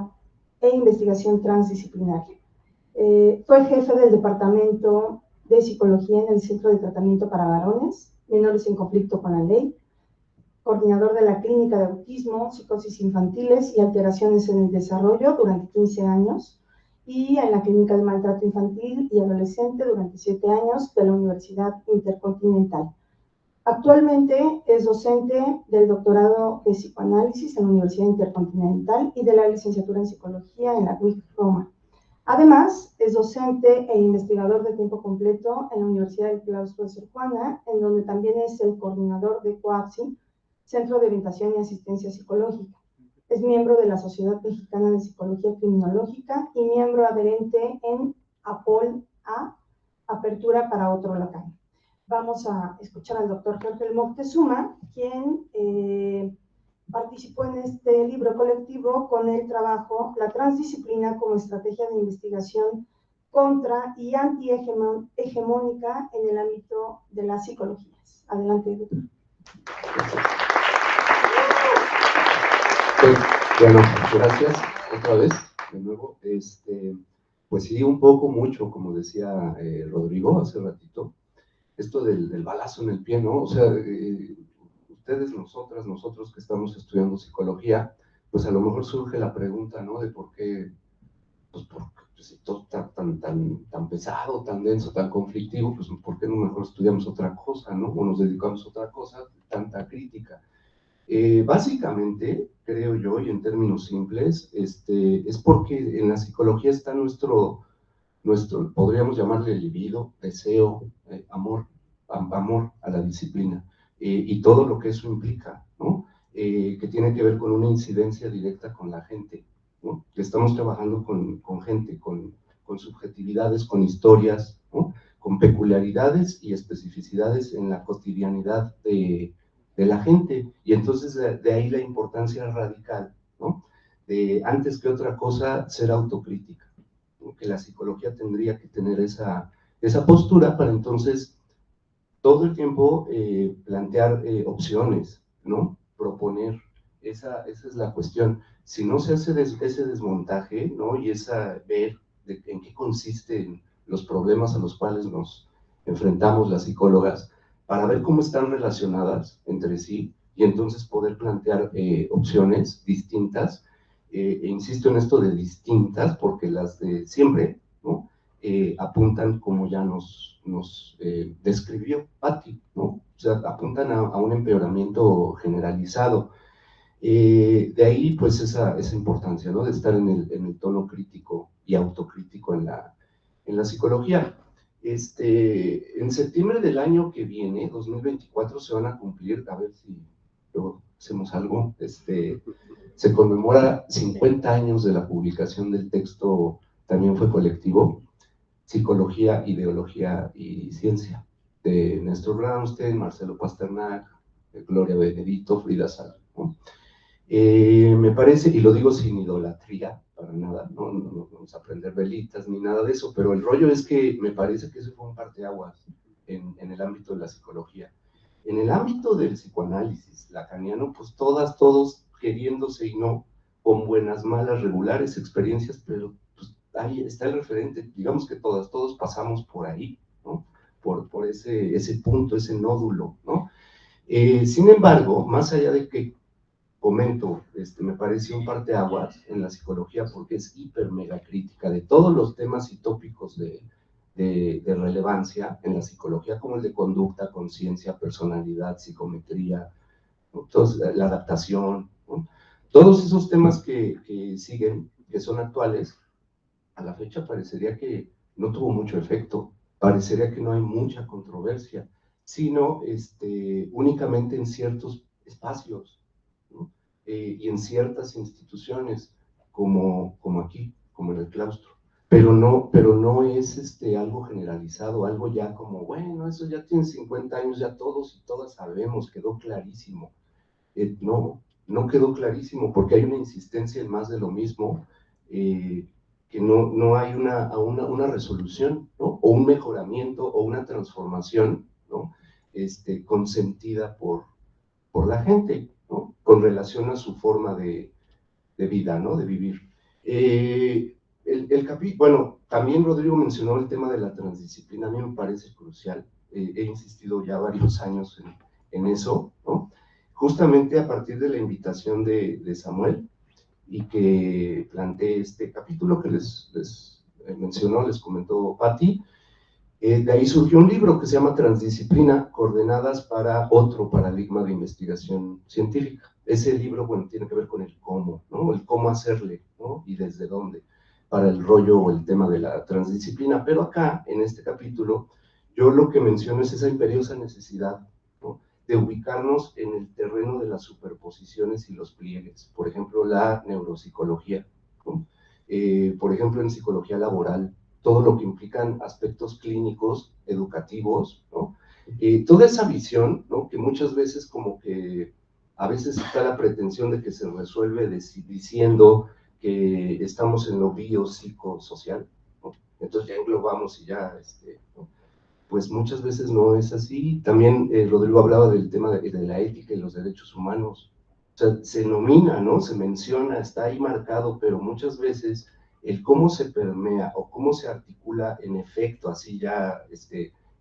e investigación transdisciplinaria. Fue jefe del Departamento de Psicología en el Centro de Tratamiento para Varones, Menores en Conflicto con la Ley, coordinador de la Clínica de Autismo, Psicosis Infantiles y Alteraciones en el Desarrollo durante 15 años, y en la Clínica de Maltrato Infantil y Adolescente durante 7 años de la Universidad Intercontinental. Actualmente es docente del doctorado de psicoanálisis en la Universidad Intercontinental y de la licenciatura en psicología en la UIC Roma. Además, es docente e investigador de tiempo completo en la Universidad del Claustro de Sor Juana, en donde también es el coordinador de COAPSI, Centro de Orientación y Asistencia Psicológica. Es miembro de la Sociedad Mexicana de Psicología Criminológica y miembro adherente en APOL-A, Apertura para Otro Lacan. Vamos a escuchar al doctor Fergel Moctezuma, quien participó en este libro colectivo con el trabajo La transdisciplina como estrategia de investigación contra y antihegemónica en el ámbito de las psicologías. Adelante, doctor. Bueno, gracias otra vez, de nuevo. Pues sí, un poco, mucho, como decía Rodrigo hace ratito, esto del balazo en el pie, ¿no? O sea, ustedes, nosotros que estamos estudiando psicología, pues a lo mejor surge la pregunta, ¿no? De por qué, pues si todo está tan pesado, tan denso, tan conflictivo, pues ¿por qué no mejor estudiamos otra cosa, ¿no? O nos dedicamos a otra cosa, tanta crítica. Básicamente, creo yo, y en términos simples, es porque en la psicología está nuestro podríamos llamarle libido, deseo, amor a la disciplina, y todo lo que eso implica, ¿no? Que tiene que ver con una incidencia directa con la gente, ¿no? Que estamos trabajando con gente, con subjetividades, con historias, ¿no? Con peculiaridades y especificidades en la cotidianidad de la gente, y entonces de ahí la importancia radical, ¿no? De, antes que otra cosa, ser autocrítica, ¿no? Que la psicología tendría que tener esa postura para entonces todo el tiempo plantear opciones, ¿no? Proponer, esa es la cuestión. Si no se hace ese desmontaje, ¿no? Y ver en qué consisten los problemas a los cuales nos enfrentamos las psicólogas, para ver cómo están relacionadas entre sí y entonces poder plantear opciones distintas. Insisto en esto de distintas porque las de siempre, ¿no? Apuntan, como ya nos describió Patti, ¿no? O sea, apuntan a un empeoramiento generalizado. De ahí, pues, esa importancia, ¿no? De estar en el tono crítico y autocrítico en la psicología. En septiembre del año que viene, 2024, se van a cumplir, a ver si luego hacemos algo, se conmemora 50 años de la publicación del texto, también fue colectivo, Psicología, Ideología y Ciencia, de Néstor Ramstein, Marcelo Pasternak, Gloria Benedito, Frida Sala, ¿no? Me parece, y lo digo sin idolatría, para nada, no vamos a prender velitas ni nada de eso, pero el rollo es que me parece que ese fue un parteaguas en el ámbito de la psicología. En el ámbito del psicoanálisis lacaniano, pues todos queriéndose y no, con buenas, malas, regulares experiencias, pero pues ahí está el referente, digamos que todos pasamos por ahí, ¿no? Por ese punto, ese nódulo, ¿no? Sin embargo, más allá de que comento, me pareció un parteaguas en la psicología porque es hiper mega crítica de todos los temas y tópicos de relevancia en la psicología, como el de conducta, conciencia, personalidad, psicometría, ¿no? Entonces, la adaptación, ¿no? Todos esos temas que siguen, que son actuales, a la fecha parecería que no tuvo mucho efecto, parecería que no hay mucha controversia, sino únicamente en ciertos espacios, ¿no? Y en ciertas instituciones, como aquí, como en el claustro. Pero no es algo generalizado, algo ya como, bueno, eso ya tiene 50 años, ya todos y todas sabemos, quedó clarísimo. No quedó clarísimo porque hay una insistencia en más de lo mismo, que no hay una resolución, ¿no? O un mejoramiento o una transformación, ¿no? Consentida por la gente, ¿no? Con relación a su forma de vida, ¿no? De vivir. Bueno, también Rodrigo mencionó el tema de la transdisciplina, a mí me parece crucial, he insistido ya varios años en eso, ¿no? Justamente a partir de la invitación de Samuel, y que planteé este capítulo que les mencionó, les comentó Patti. De ahí surgió un libro que se llama Transdisciplina, coordenadas para otro paradigma de investigación científica. Ese libro, bueno, tiene que ver con el cómo, ¿no? El cómo hacerle, ¿no? Y desde dónde, para el rollo o el tema de la transdisciplina. Pero acá, en este capítulo, yo lo que menciono es esa imperiosa necesidad, ¿no? De ubicarnos en el terreno de las superposiciones y los pliegues. Por ejemplo, la neuropsicología, ¿no? Por ejemplo, en psicología laboral, todo lo que implican aspectos clínicos, educativos, ¿no? Toda esa visión, ¿no? Que muchas veces como que a veces está la pretensión de que se resuelve diciendo que estamos en lo biopsicosocial, ¿no? Entonces ya englobamos y ya, ¿no? Pues muchas veces no es así. También Rodrigo hablaba del tema de la ética y los derechos humanos. O sea, se nomina, ¿no? Se menciona, está ahí marcado, pero muchas veces el cómo se permea o cómo se articula en efecto, así ya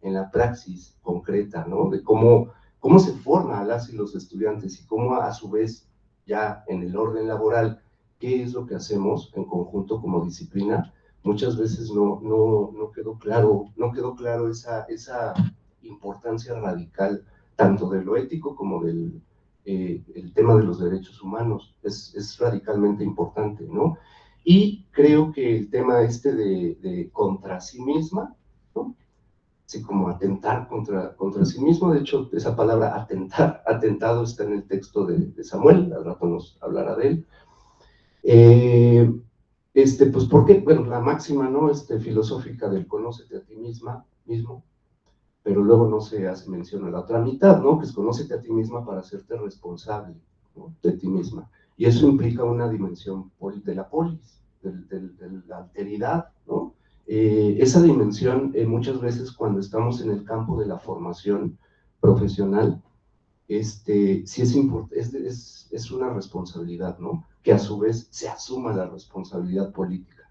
en la praxis concreta, ¿no? De cómo se forma a las y los estudiantes y cómo a su vez ya en el orden laboral, qué es lo que hacemos en conjunto como disciplina. Muchas veces no quedó claro esa importancia radical, tanto de lo ético como del el tema de los derechos humanos. Es radicalmente importante, ¿no? Y creo que el tema de contra sí misma, ¿no? Así como atentar contra sí mismo, de hecho, esa palabra atentado está en el texto de Samuel, al rato nos hablará de él. Pues, ¿por qué? Bueno, la máxima, ¿no? Filosófica del conócete a ti mismo, pero luego no se hace mención a la otra mitad, ¿no? Que es conócete a ti misma para hacerte responsable, ¿no? De ti misma. Y eso implica una dimensión de la polis, de la alteridad, ¿no? Esa dimensión, muchas veces cuando estamos en el campo de la formación profesional, sí es una responsabilidad, ¿no? Que a su vez se asuma la responsabilidad política.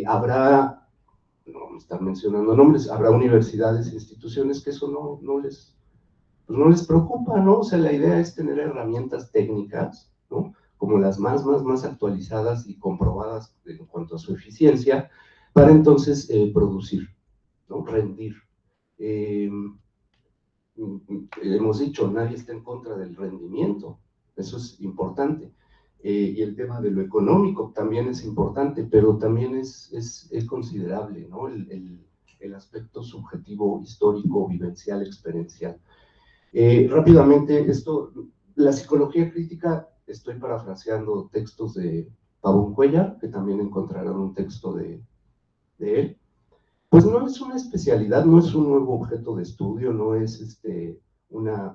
Habrá, no vamos a estar mencionando nombres, habrá universidades e instituciones que eso no les preocupa, ¿no? O sea, la idea es tener herramientas técnicas, ¿no? Como las más actualizadas y comprobadas en cuanto a su eficiencia, para entonces producir, ¿no? Rendir. Hemos dicho, nadie está en contra del rendimiento, Eso es importante. Y el tema de lo económico también es importante, pero también es considerable, ¿no? El aspecto subjetivo, histórico, vivencial, experiencial. Rápidamente, la psicología crítica, estoy parafraseando textos de Pavón Cuéllar, que también encontrarán un texto de él. Pues no es una especialidad, no es un nuevo objeto de estudio, no es una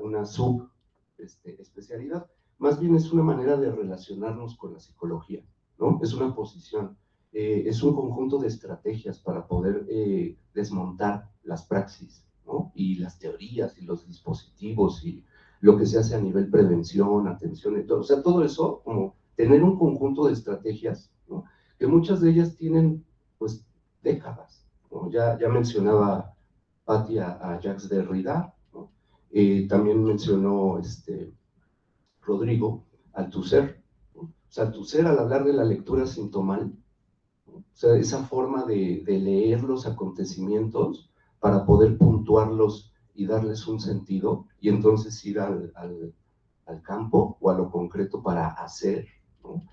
especialidad, más bien es una manera de relacionarnos con la psicología, ¿no? Es una posición, es un conjunto de estrategias para poder desmontar las praxis, ¿no? Y las teorías y los dispositivos y lo que se hace a nivel prevención, atención y todo, o sea, todo eso, como tener un conjunto de estrategias, ¿no? Que muchas de ellas tienen, pues, décadas, ¿no? Ya mencionaba Patti a Jacques Derrida, ¿no? También mencionó Rodrigo Althusser, ¿no? O sea, Althusser, al hablar de la lectura sintomal, ¿no? O sea, esa forma de leer los acontecimientos para poder puntuarlos y darles un sentido, y entonces ir al campo o a lo concreto para hacer, ¿no?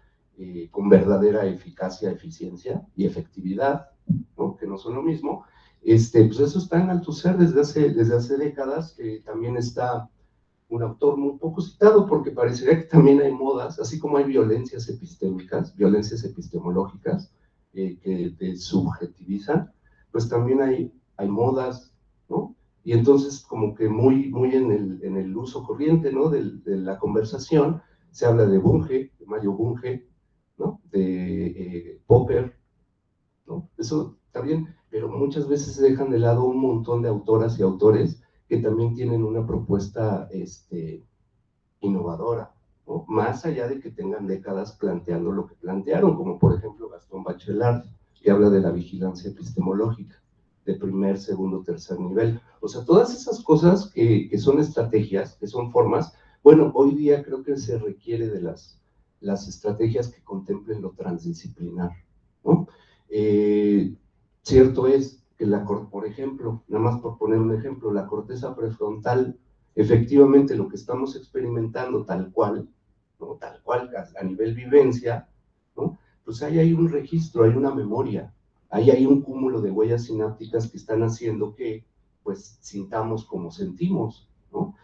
Con verdadera eficacia, eficiencia y efectividad, ¿no? Que no son lo mismo. Pues eso está en Althusser desde hace décadas. También está un autor muy poco citado, porque parecería que también hay modas, así como hay violencias epistémicas, violencias epistemológicas, que te subjetivizan, pues también hay modas, ¿no? Y entonces como que muy en el uso corriente, ¿no? De la conversación, se habla de Bunge, de Mayo Bunge, ¿no? De Popper, ¿no? Eso está bien, pero muchas veces se dejan de lado un montón de autoras y autores que también tienen una propuesta innovadora, ¿no? Más allá de que tengan décadas planteando lo que plantearon, como por ejemplo Gastón Bachelard, que habla de la vigilancia epistemológica, de primer, segundo, tercer nivel. O sea, todas esas cosas que son estrategias, que son formas, bueno, hoy día creo que se requiere de las estrategias que contemplen lo transdisciplinar, ¿no? Cierto es que por ejemplo, nada más por poner un ejemplo, la corteza prefrontal, efectivamente lo que estamos experimentando tal cual, ¿no? Tal cual a nivel vivencia, ¿no? Pues ahí hay un registro, hay una memoria, ahí hay un cúmulo de huellas sinápticas que están haciendo que, pues, sintamos como sentimos, ¿no?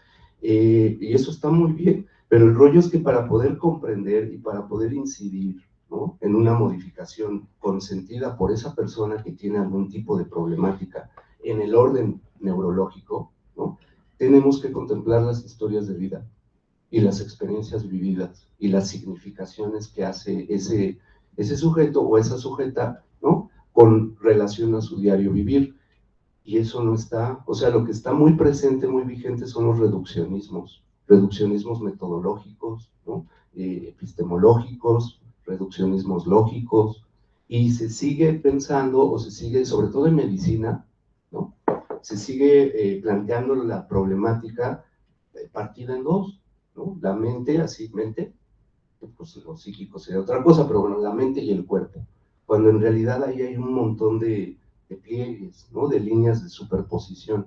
Y eso está muy bien, pero el rollo es que para poder comprender y para poder incidir, ¿no? En una modificación consentida por esa persona que tiene algún tipo de problemática en el orden neurológico, ¿no? Tenemos que contemplar las historias de vida y las experiencias vividas y las significaciones que hace ese sujeto o esa sujeta, ¿no? Con relación a su diario vivir. Y eso no está, o sea, lo que está muy presente, muy vigente son los reduccionismos metodológicos, ¿no? Epistemológicos, reduccionismos lógicos, y se sigue pensando, o se sigue, sobre todo en medicina, ¿no? Se sigue planteando la problemática partida en dos, ¿no? La mente, así, mente, pues lo psíquico sería otra cosa, pero bueno, la mente y el cuerpo, cuando en realidad ahí hay un montón de pliegues, ¿no? De líneas de superposición,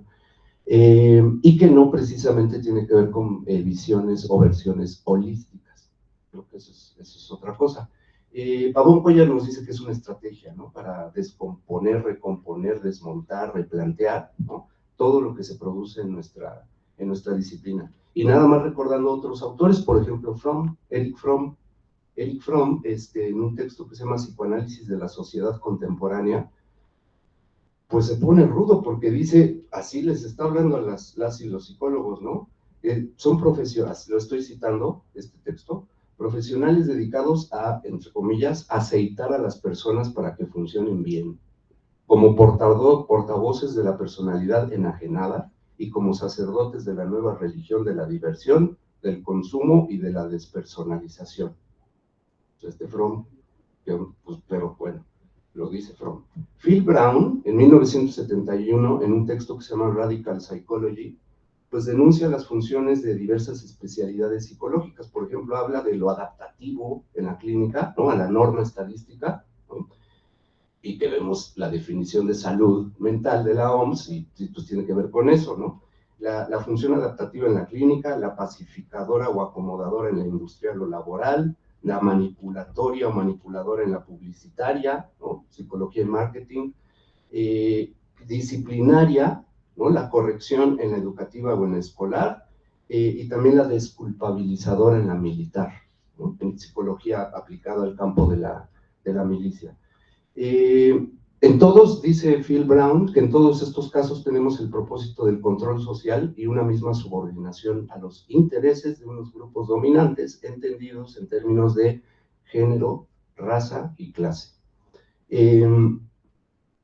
y que no precisamente tiene que ver con visiones o versiones holísticas. Creo que eso es otra cosa. Pavón Cuéllar nos dice que es una estrategia, ¿no? Para descomponer, recomponer, desmontar, replantear, ¿no? Todo lo que se produce en nuestra disciplina. Y nada más recordando otros autores, por ejemplo, Erich Fromm, en un texto que se llama Psicoanálisis de la Sociedad Contemporánea, pues se pone rudo porque dice, así les está hablando a las y los psicólogos, ¿no? Son profesionales, lo estoy citando, este texto, profesionales dedicados a, entre comillas, aceitar a las personas para que funcionen bien, como portavoces de la personalidad enajenada y como sacerdotes de la nueva religión de la diversión, del consumo y de la despersonalización. Fromm, pues, pero bueno, lo dice Fromm. Phil Brown, en 1971, en un texto que se llama Radical Psychology, pues denuncia las funciones de diversas especialidades psicológicas. Por ejemplo, habla de lo adaptativo en la clínica, ¿no? A la norma estadística, ¿no? Y que vemos la definición de salud mental de la OMS y pues tiene que ver con eso, ¿no? la función adaptativa en la clínica, la pacificadora o acomodadora en la industrial o laboral, la manipulatoria o manipuladora en la publicitaria, ¿no? Psicología y marketing, disciplinaria, ¿no? La corrección en la educativa o en la escolar, y también la desculpabilizadora en la militar, ¿no? En psicología aplicada al campo de la milicia. En todos, dice Phil Brown, que en todos estos casos tenemos el propósito del control social y una misma subordinación a los intereses de unos grupos dominantes, entendidos en términos de género, raza y clase.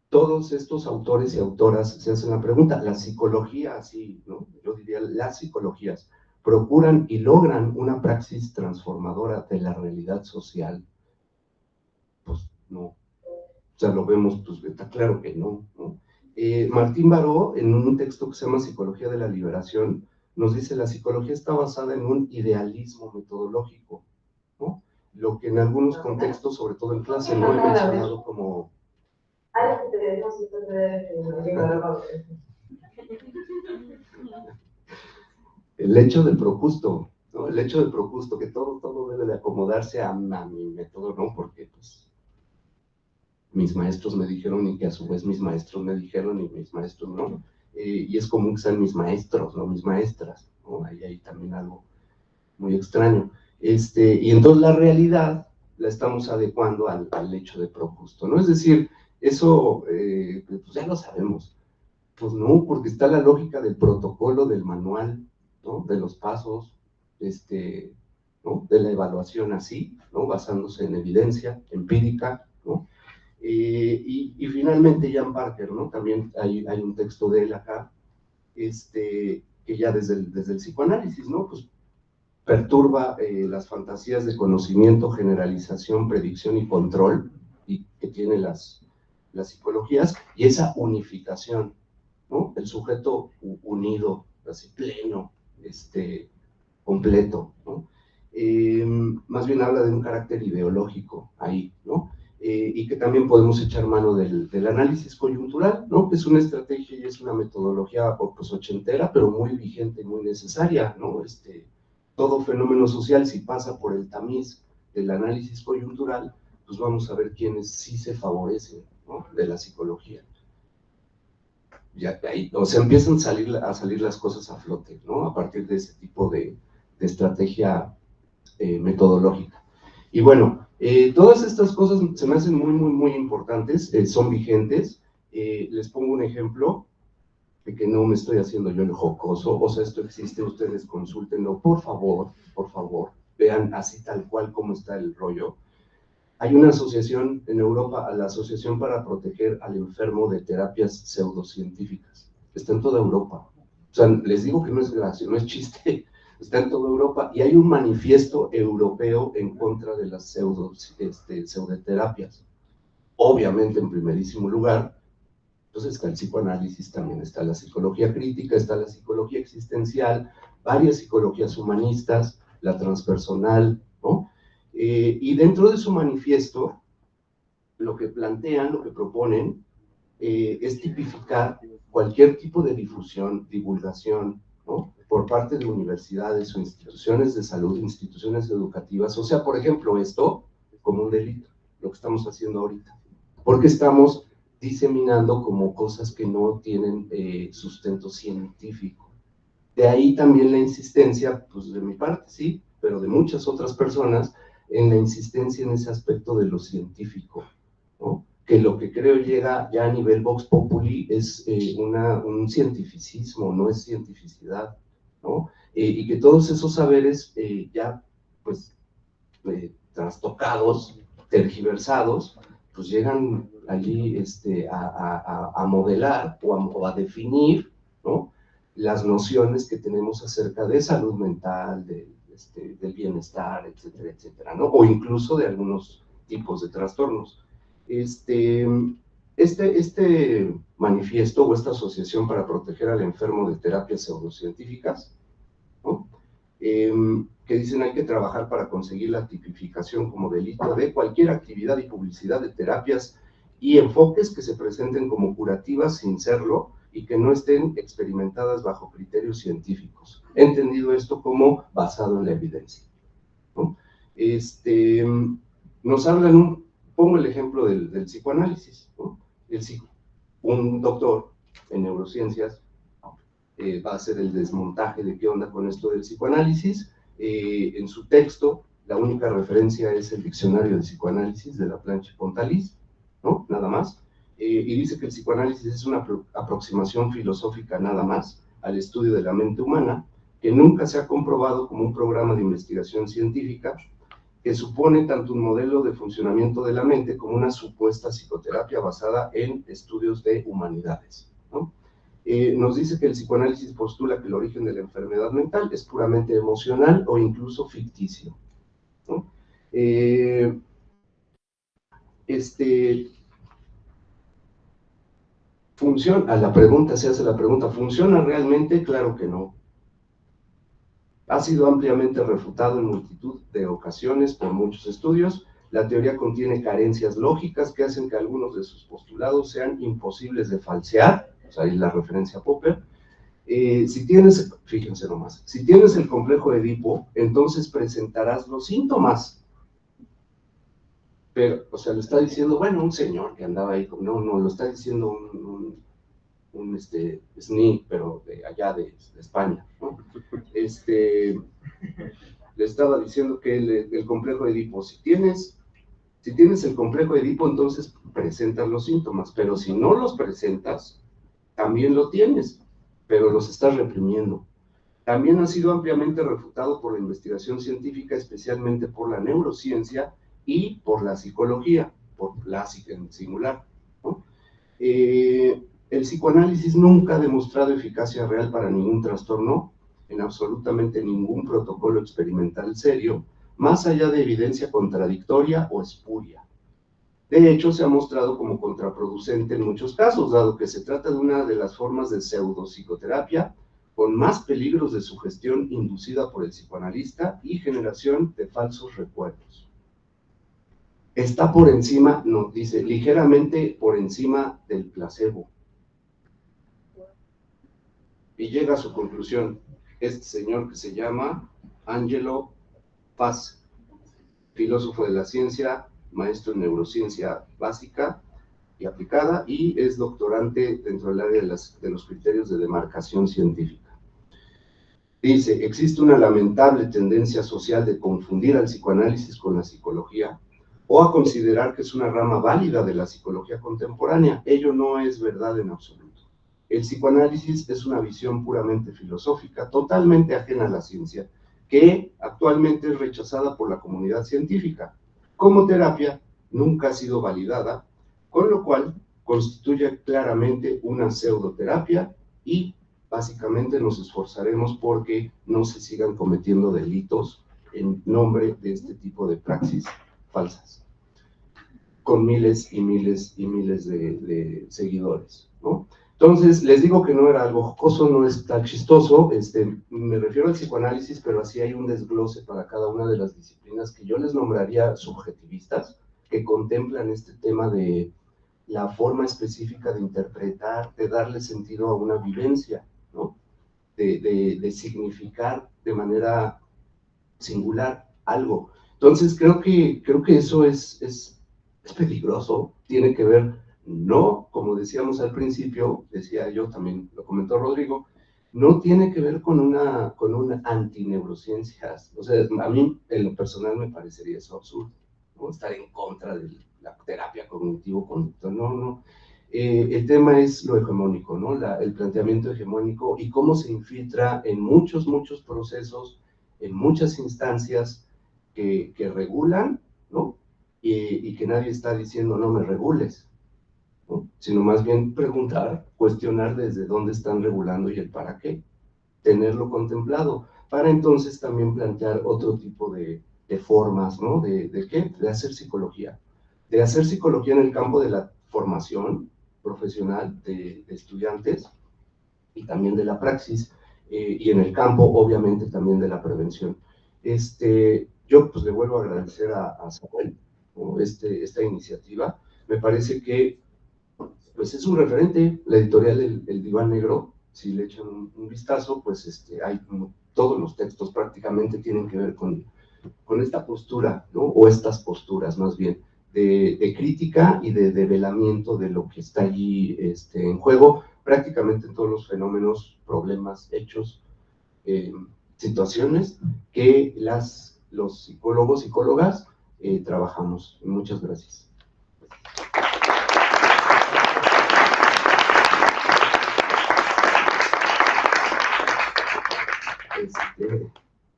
Todos estos autores y autoras se hacen la pregunta, la psicología, así, ¿no? Yo diría, las psicologías procuran y logran una praxis transformadora de la realidad social. Pues no. O sea, lo vemos, pues está claro que no, ¿no? Martín Baró, en un texto que se llama Psicología de la Liberación, nos dice, la psicología está basada en un idealismo metodológico, ¿no? Lo que en algunos contextos, sobre todo en clase, no he mencionado como... El hecho del projusto, ¿no? El hecho del projusto, que todo debe de acomodarse a mi método, ¿no? Porque, pues, mis maestros me dijeron y que a su vez mis maestros me dijeron y mis maestros no, y es común que sean mis maestros, no mis maestras, ¿no? Ahí hay también algo muy extraño, y entonces la realidad la estamos adecuando al hecho de projusto, ¿no? Es decir, eso pues ya lo sabemos, pues no, porque está la lógica del protocolo, del manual, ¿no? De los pasos, ¿no? De la evaluación así, ¿no? Basándose en evidencia empírica, ¿no? Y finalmente Jan Parker, ¿no? También hay un texto de él acá, que ya desde el psicoanálisis, ¿no? Pues perturba las fantasías de conocimiento, generalización, predicción y control y que tienen las psicologías, y esa unificación, ¿no? El sujeto unido, así pleno, completo, ¿no? Más bien habla de un carácter ideológico ahí, ¿no? Y que también podemos echar mano del análisis coyuntural, ¿no? Que es una estrategia y es una metodología pues ochentera, pero muy vigente, muy necesaria, ¿no? Todo fenómeno social, si pasa por el tamiz del análisis coyuntural, pues vamos a ver quiénes sí se favorecen, ¿no? De la psicología. Ya ahí, o sea, empiezan a salir las cosas a flote, ¿no? A partir de ese tipo de estrategia metodológica. Y bueno, todas estas cosas se me hacen muy importantes, son vigentes. Les pongo un ejemplo de que no me estoy haciendo yo el jocoso, o sea, esto existe, ustedes consúltenlo, por favor, vean así tal cual como está el rollo. Hay una asociación en Europa, la Asociación para Proteger al Enfermo de Terapias Pseudocientíficas. Está en toda Europa. O sea, les digo que no es gracia, no es chiste. Está en toda Europa y hay un manifiesto europeo en contra de las pseudoterapias. Obviamente, en primerísimo lugar, entonces está el psicoanálisis, también está la psicología crítica, está la psicología existencial, varias psicologías humanistas, la transpersonal, ¿no? Y dentro de su manifiesto, lo que plantean, lo que proponen, es tipificar cualquier tipo de difusión, divulgación, ¿no? Por parte de universidades o instituciones de salud, instituciones educativas, o sea, por ejemplo, esto como un delito, lo que estamos haciendo ahorita, porque estamos diseminando como cosas que no tienen sustento científico. De ahí también la insistencia, pues de mi parte sí, pero de muchas otras personas, en la insistencia en ese aspecto de lo científico, ¿no? Que lo que creo llega ya a nivel Vox Populi es un cientificismo, no es cientificidad, ¿no? Y que todos esos saberes ya, pues, trastocados, tergiversados, pues llegan allí a modelar o a definir, ¿no? Las nociones que tenemos acerca de salud mental, del bienestar, etcétera, etcétera, ¿no? O incluso de algunos tipos de trastornos. Este manifiesto o esta asociación para proteger al enfermo de terapias pseudocientíficas, ¿no? Que dicen hay que trabajar para conseguir la tipificación como delito de cualquier actividad y publicidad de terapias y enfoques que se presenten como curativas sin serlo y que no estén experimentadas bajo criterios científicos. He entendido esto como basado en la evidencia, ¿no? Nos hablan, pongo el ejemplo del psicoanálisis, ¿no? Un doctor en neurociencias va a hacer el desmontaje de qué onda con esto del psicoanálisis. En su texto, la única referencia es el diccionario de psicoanálisis de Laplanche-Pontalis, ¿no? Nada más. Y dice que el psicoanálisis es una aproximación filosófica nada más al estudio de la mente humana, que nunca se ha comprobado como un programa de investigación científica, que supone tanto un modelo de funcionamiento de la mente como una supuesta psicoterapia basada en estudios de humanidades, ¿no? Nos dice que el psicoanálisis postula que el origen de la enfermedad mental es puramente emocional o incluso ficticio, ¿no? A la pregunta, se hace la pregunta, ¿funciona realmente? Claro que no. Ha sido ampliamente refutado en multitud de ocasiones por muchos estudios. La teoría contiene carencias lógicas que hacen que algunos de sus postulados sean imposibles de falsear, o sea, ahí la referencia a Popper. Fíjense nomás, si tienes el complejo de Edipo, entonces presentarás los síntomas. Pero, o sea, lo está diciendo, bueno, un señor que andaba ahí, no, lo está diciendo un SNI, pero de allá de España, ¿no? Le estaba diciendo que el complejo de Edipo, si tienes el complejo de Edipo, entonces presentas los síntomas, pero si no los presentas, también lo tienes, pero los estás reprimiendo. También ha sido ampliamente refutado por la investigación científica, especialmente por la neurociencia y por la psicología, por la en singular, ¿no? El psicoanálisis nunca ha demostrado eficacia real para ningún trastorno, en absolutamente ningún protocolo experimental serio, más allá de evidencia contradictoria o espuria. De hecho, se ha mostrado como contraproducente en muchos casos, dado que se trata de una de las formas de pseudopsicoterapia con más peligros de sugestión inducida por el psicoanalista y generación de falsos recuerdos. Está por encima, nos dice, ligeramente por encima del placebo. Y llega a su conclusión este señor que se llama Angelo Paz, filósofo de la ciencia, maestro en neurociencia básica y aplicada, y es doctorante dentro del área de los criterios de demarcación científica. Dice, existe una lamentable tendencia social de confundir al psicoanálisis con la psicología, o a considerar que es una rama válida de la psicología contemporánea. Ello no es verdad en absoluto. El psicoanálisis es una visión puramente filosófica, totalmente ajena a la ciencia, que actualmente es rechazada por la comunidad científica. Como terapia, nunca ha sido validada, con lo cual constituye claramente una pseudoterapia y básicamente nos esforzaremos porque no se sigan cometiendo delitos en nombre de este tipo de praxis falsas, con miles y miles y miles de seguidores, ¿no? Entonces, les digo que no era algo jocoso, no es tan chistoso, me refiero al psicoanálisis, pero así hay un desglose para cada una de las disciplinas que yo les nombraría subjetivistas, que contemplan este tema de la forma específica de interpretar, de darle sentido a una vivencia, ¿no? De significar de manera singular algo. Entonces, creo que eso es peligroso, tiene que ver, no, como decíamos al principio, decía yo, también lo comentó Rodrigo, no tiene que ver con una antineurociencias. O sea, a mí en lo personal me parecería eso absurdo, ¿no? Estar en contra de la terapia cognitivo-conductual, no. El tema es lo hegemónico, ¿no? El planteamiento hegemónico y cómo se infiltra en muchos procesos, en muchas instancias que regulan, ¿no? Y que nadie está diciendo no me regules, ¿no? Sino más bien preguntar, cuestionar desde dónde están regulando y el para qué, tenerlo contemplado, para entonces también plantear otro tipo de formas, ¿no? ¿De qué? De hacer psicología en el campo de la formación profesional de estudiantes y también de la praxis, y en el campo, obviamente, también de la prevención. Yo pues le vuelvo a agradecer a Samuel, ¿no? Esta iniciativa. Me parece que pues es un referente, la editorial El Diván Negro. Si le echan un vistazo, pues hay todos los textos prácticamente tienen que ver con esta postura, ¿no? O estas posturas más bien, de crítica y de develamiento de lo que está allí en juego, prácticamente en todos los fenómenos, problemas, hechos, situaciones que los psicólogos, psicólogas trabajamos. Muchas gracias.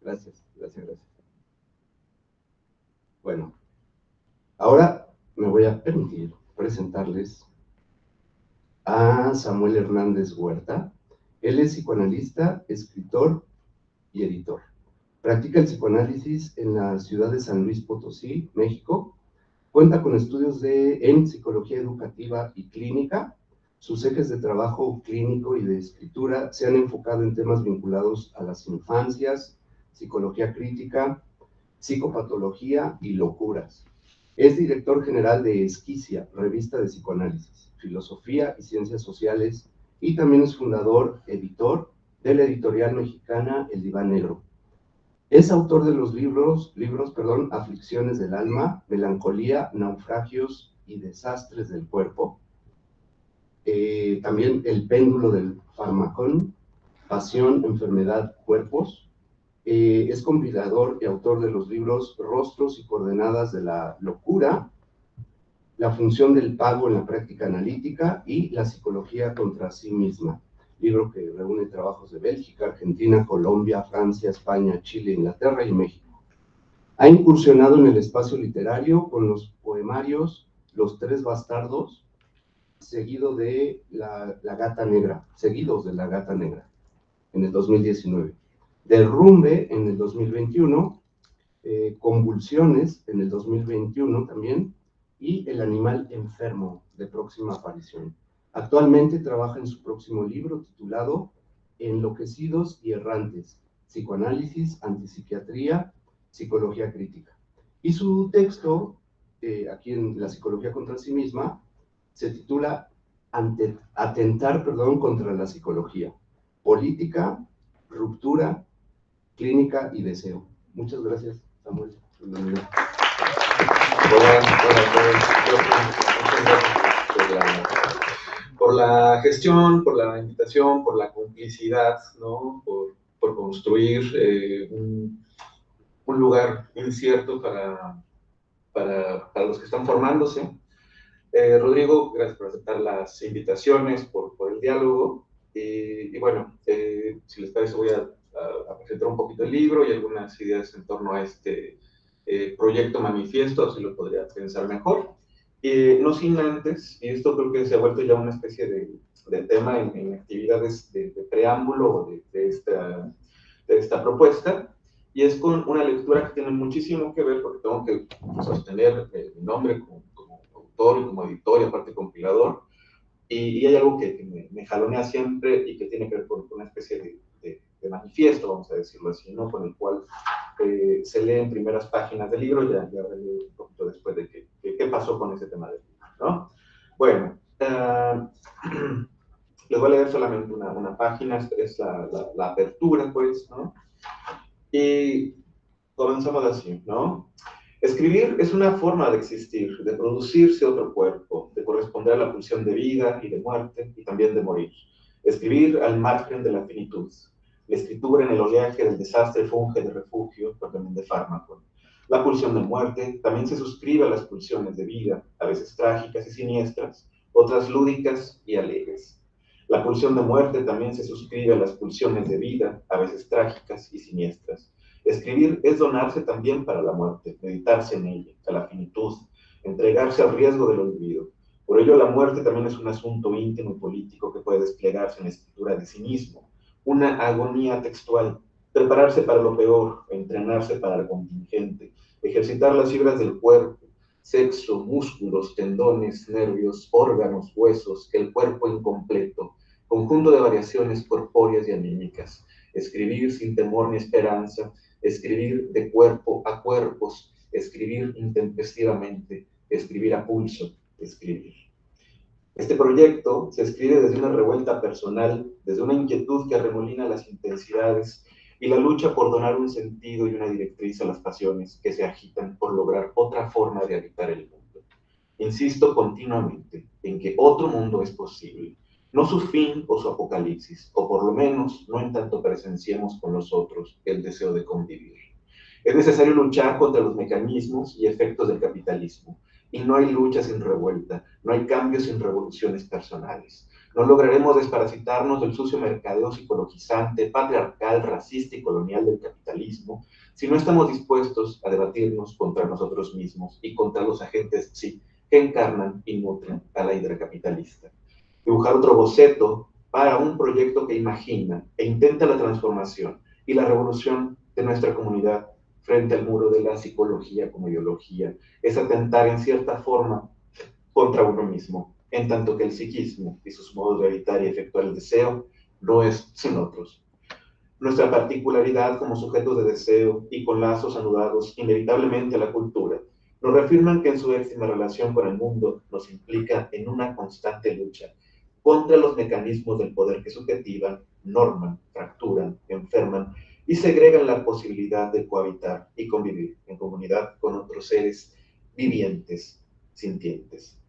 Gracias. Bueno, ahora me voy a permitir presentarles a Samuel Hernández Huerta. Él es psicoanalista, escritor y editor. Practica el psicoanálisis en la ciudad de San Luis Potosí, México. Cuenta con estudios en psicología educativa y clínica. Sus ejes de trabajo clínico y de escritura se han enfocado en temas vinculados a las infancias, psicología crítica, psicopatología y locuras. Es director general de Esquicia, revista de psicoanálisis, filosofía y ciencias sociales, y también es fundador, editor de la editorial mexicana El Diván Negro. Es autor de los libros, Aflicciones del alma, Melancolía, Naufragios y Desastres del cuerpo. También El péndulo del farmacón, Pasión, enfermedad, cuerpos. Es compilador y autor de los libros Rostros y coordenadas de la locura, La función del pago en la práctica analítica y La psicología contra sí misma, libro que reúne trabajos de Bélgica, Argentina, Colombia, Francia, España, Chile, Inglaterra y México. Ha incursionado en el espacio literario con los poemarios Los Tres Bastardos, seguidos de La Gata Negra, en el 2019. Derrumbe en el 2021, Convulsiones en el 2021 también, y El animal enfermo, de próxima aparición. Actualmente trabaja en su próximo libro titulado Enloquecidos y errantes, psicoanálisis, antipsiquiatría, psicología crítica. Y su texto, aquí en La psicología contra sí misma, se titula Atentar contra la psicología, política, ruptura, clínica y deseo. Muchas gracias, Samuel. Por la gestión, por la invitación, por la complicidad, ¿no? Por construir un lugar incierto para los que están formándose. Rodrigo, gracias por aceptar las invitaciones, por el diálogo. Y bueno, si les parece, voy a presentar un poquito el libro y algunas ideas en torno a este proyecto manifiesto, así lo podría pensar mejor. No sin antes, y esto creo que se ha vuelto ya una especie de tema en actividades de preámbulo de esta propuesta, y es con una lectura que tiene muchísimo que ver, porque tengo que sostener mi nombre como autor y como editor y aparte compilador, y hay algo que me jalonea siempre y que tiene que ver con una especie de manifiesto, vamos a decirlo así, ¿no? Con el cual se lee en primeras páginas del libro, ya veré un poquito después de qué pasó con ese tema del libro, ¿no? Bueno, les voy a leer solamente una página, es la apertura, pues, ¿no? Y comenzamos así, ¿no? Escribir es una forma de existir, de producirse otro cuerpo, de corresponder a la pulsión de vida y de muerte y también de morir. Escribir al margen de la finitud. La escritura en el oleaje del desastre funge de refugio, pero también de fármaco. La pulsión de muerte también se suscribe a las pulsiones de vida, a veces trágicas y siniestras, otras lúdicas y alegres. La pulsión de muerte también se suscribe a las pulsiones de vida, a veces trágicas y siniestras. Escribir es donarse también para la muerte, meditarse en ella, a la finitud, entregarse al riesgo del olvido. Por ello, la muerte también es un asunto íntimo y político que puede desplegarse en la escritura de sí mismo, una agonía textual, prepararse para lo peor, entrenarse para lo contingente, ejercitar las fibras del cuerpo, sexo, músculos, tendones, nervios, órganos, huesos, el cuerpo incompleto, conjunto de variaciones corpóreas y anímicas, escribir sin temor ni esperanza, escribir de cuerpo a cuerpos, escribir intempestivamente, escribir a pulso, escribir. Este proyecto se escribe desde una revuelta personal, desde una inquietud que arremolina las intensidades y la lucha por donar un sentido y una directriz a las pasiones que se agitan por lograr otra forma de habitar el mundo. Insisto continuamente en que otro mundo es posible, no su fin o su apocalipsis, o por lo menos no en tanto presenciemos con nosotros el deseo de convivir. Es necesario luchar contra los mecanismos y efectos del capitalismo, y no hay lucha sin revuelta, no hay cambios sin revoluciones personales. No lograremos desparasitarnos del sucio mercadeo psicologizante, patriarcal, racista y colonial del capitalismo si no estamos dispuestos a debatirnos contra nosotros mismos y contra los agentes, sí, que encarnan y nutren a la hidra capitalista. Dibujar otro boceto para un proyecto que imagina e intenta la transformación y la revolución de nuestra comunidad frente al muro de la psicología como ideología, es atentar en cierta forma contra uno mismo, en tanto que el psiquismo y sus modos de evitar y efectuar el deseo no es sin otros. Nuestra particularidad como sujetos de deseo y con lazos anudados inevitablemente a la cultura, nos reafirman que en su íntima relación con el mundo nos implica en una constante lucha contra los mecanismos del poder que subjetivan, norman, fracturan, enferman y segregan la posibilidad de cohabitar y convivir en comunidad con otros seres vivientes, sintientes.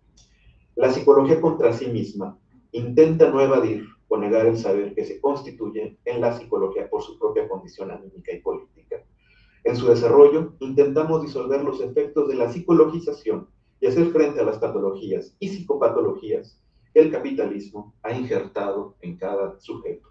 La psicología contra sí misma intenta no evadir o negar el saber que se constituye en la psicología por su propia condición anímica y política. En su desarrollo, intentamos disolver los efectos de la psicologización y hacer frente a las patologías y psicopatologías que el capitalismo ha injertado en cada sujeto.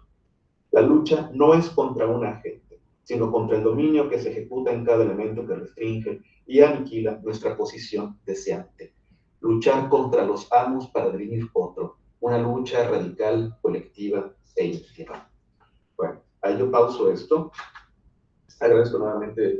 La lucha no es contra un agente, sino contra el dominio que se ejecuta en cada elemento que restringe y aniquila nuestra posición deseante. Luchar contra los amos para dirimir otro, una lucha radical, colectiva e íntima. Bueno, ahí yo pauso esto. Agradezco nuevamente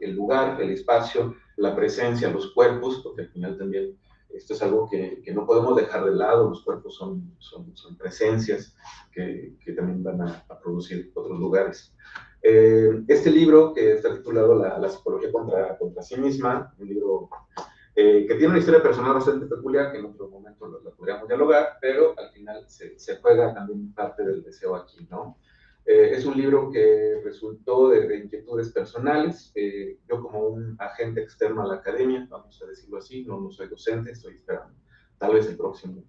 el lugar, el espacio, la presencia, los cuerpos, porque al final también esto es algo que no podemos dejar de lado. Los cuerpos son presencias que también van a producir otros lugares. Este libro, que está titulado La psicología contra sí misma, un libro que tiene una historia personal bastante peculiar, que en otro momento lo podríamos dialogar, pero al final se juega también parte del deseo aquí, ¿no? Es un libro que resultó de inquietudes personales. Yo como un agente externo a la academia, vamos a decirlo así, no soy docente, estoy esperando tal vez el próximo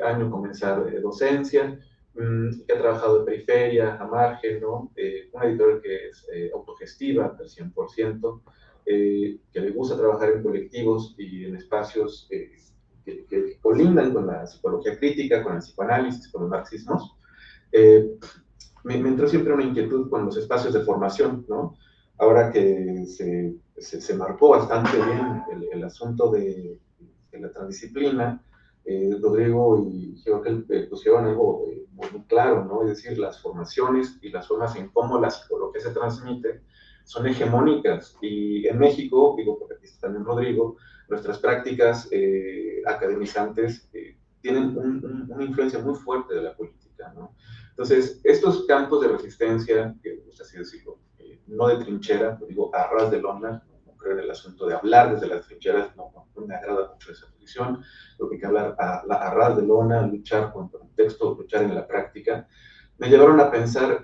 año comenzar docencia. He trabajado de periferia, a margen, ¿no? Una editorial que es autogestiva al 100%, que le gusta trabajar en colectivos y en espacios que colindan con la psicología crítica, con el psicoanálisis, con los marxismos. Me entró siempre una inquietud con los espacios de formación, ¿no? Ahora que se marcó bastante bien el asunto de la transdisciplina, Rodrigo y George pusieron algo muy claro, ¿no? Es decir, las formaciones y las formas en cómo la psicología se transmite son hegemónicas. Y en México, digo, porque aquí está también Rodrigo, nuestras prácticas academizantes tienen una influencia muy fuerte de la política, ¿no? Entonces, estos campos de resistencia, que me gusta así decirlo, no de trinchera, lo digo a ras de lona, no creo en el asunto de hablar desde las trincheras, no me agrada mucho esa posición, creo que hay que hablar a ras de lona, luchar contra el texto, luchar en la práctica, me llevaron a pensar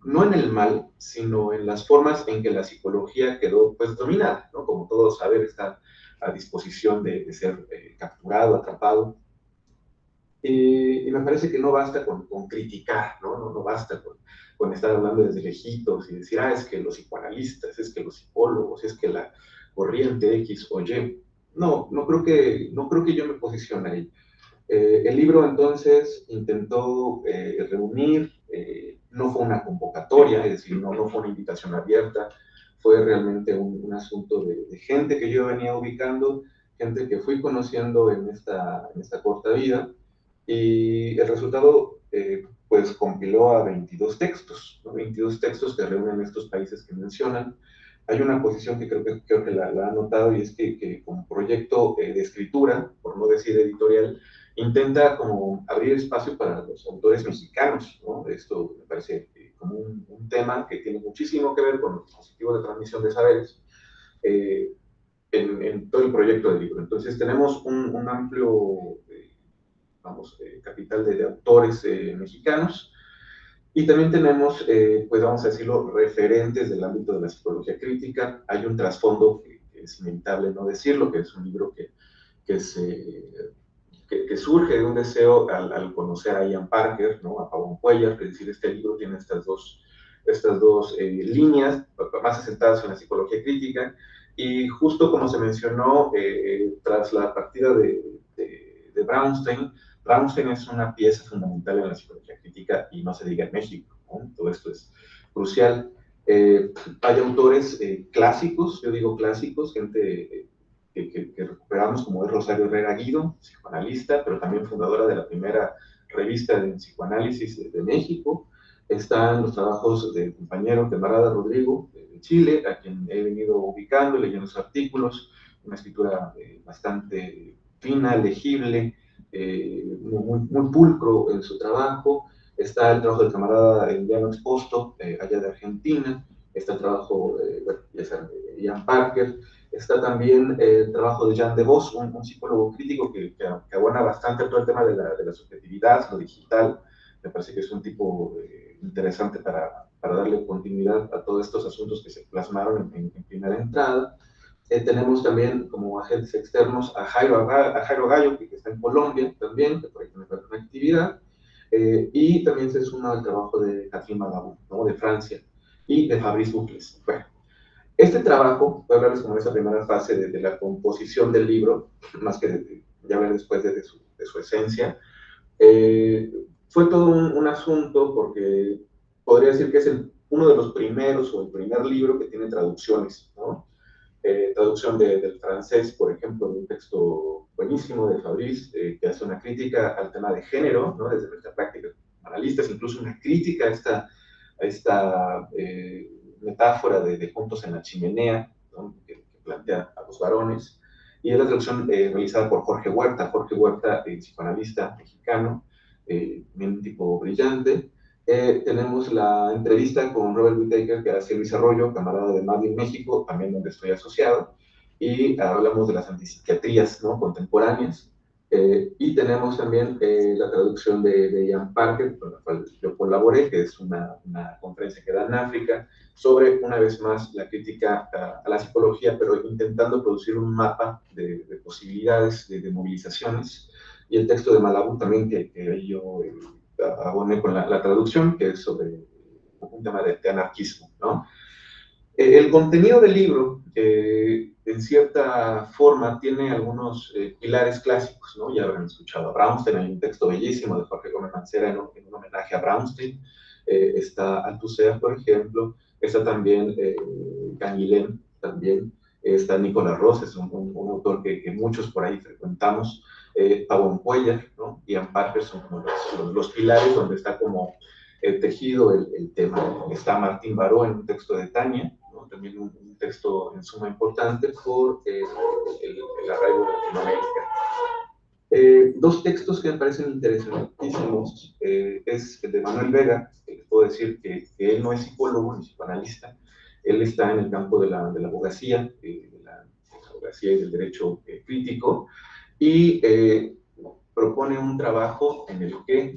no en el mal, sino en las formas en que la psicología quedó pues dominada, ¿no? Como todo saber está a disposición de ser capturado, atrapado. Y me parece que no basta con criticar, no basta con estar hablando desde lejitos y decir, es que los psicoanalistas, es que los psicólogos, es que la corriente X o Y. No creo que yo me posicione ahí. El libro entonces intentó reunir, no fue una convocatoria, es decir, no fue una invitación abierta, fue realmente un asunto de gente que yo venía ubicando, gente que fui conociendo en esta corta vida, y el resultado pues compiló a 22 textos, ¿no? 22 textos que reúnen estos países que mencionan. Hay una posición que creo que la ha notado, y es que como proyecto de escritura, por no decir editorial, intenta como abrir espacio para los autores mexicanos, ¿no? Esto me parece como un tema que tiene muchísimo que ver con los dispositivos de transmisión de saberes en todo el proyecto del libro. Entonces tenemos un amplio vamos, capital de autores mexicanos. Y también tenemos, pues vamos a decirlo, referentes del ámbito de la psicología crítica. Hay un trasfondo que es inevitable no decirlo, que es un libro que surge de un deseo al conocer a Ian Parker, ¿no? A Pavón Cuéllar, es decir, este libro tiene estas dos líneas más asentadas en la psicología crítica, y justo como se mencionó, tras la partida de Brownstein, Brownstein es una pieza fundamental en la psicología crítica, y no se diga en México, ¿no? Todo esto es crucial. Hay autores clásicos, yo digo clásicos, gente que recuperamos, como es Rosario Herrera Guido, psicoanalista, pero también fundadora de la primera revista de psicoanálisis de México. Están los trabajos del compañero camarada Rodrigo de Chile, a quien he venido ubicando, leyendo sus artículos, una escritura bastante fina, legible, muy pulcro en su trabajo. Está el trabajo del camarada Emiliano Exposto, allá de Argentina. Está el trabajo de Ian Parker. Está también el trabajo de Jean de Vos, un psicólogo crítico que abona bastante todo el tema de la subjetividad, lo digital. Me parece que es un tipo interesante para darle continuidad a todos estos asuntos que se plasmaron en primera entrada. Tenemos también como agentes externos a Jairo Gallo, que está en Colombia también, que por ahí tiene una actividad. Y también se suma al trabajo de Catherine Malabou, ¿no? De Francia, y de Fabrice Bucles. Bueno, este trabajo, voy a hablarles como esa primera fase de la composición del libro, más que ya ver después de su esencia. Fue todo un asunto, porque podría decir que es uno de los primeros o el primer libro que tiene traducciones, ¿no? Traducción del francés, por ejemplo, de un texto buenísimo de Fabrice, que hace una crítica al tema de género, ¿no? Desde nuestra práctica analistas, incluso una crítica a esta metáfora de juntos en la chimenea, ¿no? que plantea a los varones. Y es la traducción realizada por Jorge Huerta, psicoanalista mexicano, un tipo brillante. Tenemos la entrevista con Robert Whittaker, que hace Luis Arroyo, camarada de Madrid, México, también donde estoy asociado, y hablamos de las antipsiquiatrías, ¿no? Contemporáneas. Y tenemos también la traducción de Ian Parker, con la cual yo colaboré, que es una conferencia que da en África, sobre, una vez más, la crítica a la psicología, pero intentando producir un mapa de posibilidades, de movilizaciones. Y el texto de Malabou también, que yo aboné con la traducción, que es sobre un tema de anarquismo, ¿no? El contenido del libro, en cierta forma, tiene algunos pilares clásicos, ¿no? Ya habrán escuchado a Brownstein, hay un texto bellísimo de Jorge Gómez Mancera en un homenaje a Brownstein. Está Althusser, por ejemplo. Está también Canguilhem, también. Está Nicolás Ross, es un autor que muchos por ahí frecuentamos. Pavón Cuéllar, ¿no? Ian Parker son como los pilares donde está como tejido el tema. Está Martín Baró en un texto de Tania, ¿no? También un texto en suma importante por el arraigo de Latinoamérica. Dos textos que me parecen interesantísimos es el de Manuel Vega, que les puedo decir que él no es psicólogo ni psicoanalista, él está en el campo de la abogacía, de la abogacía y del derecho crítico, y propone un trabajo en el que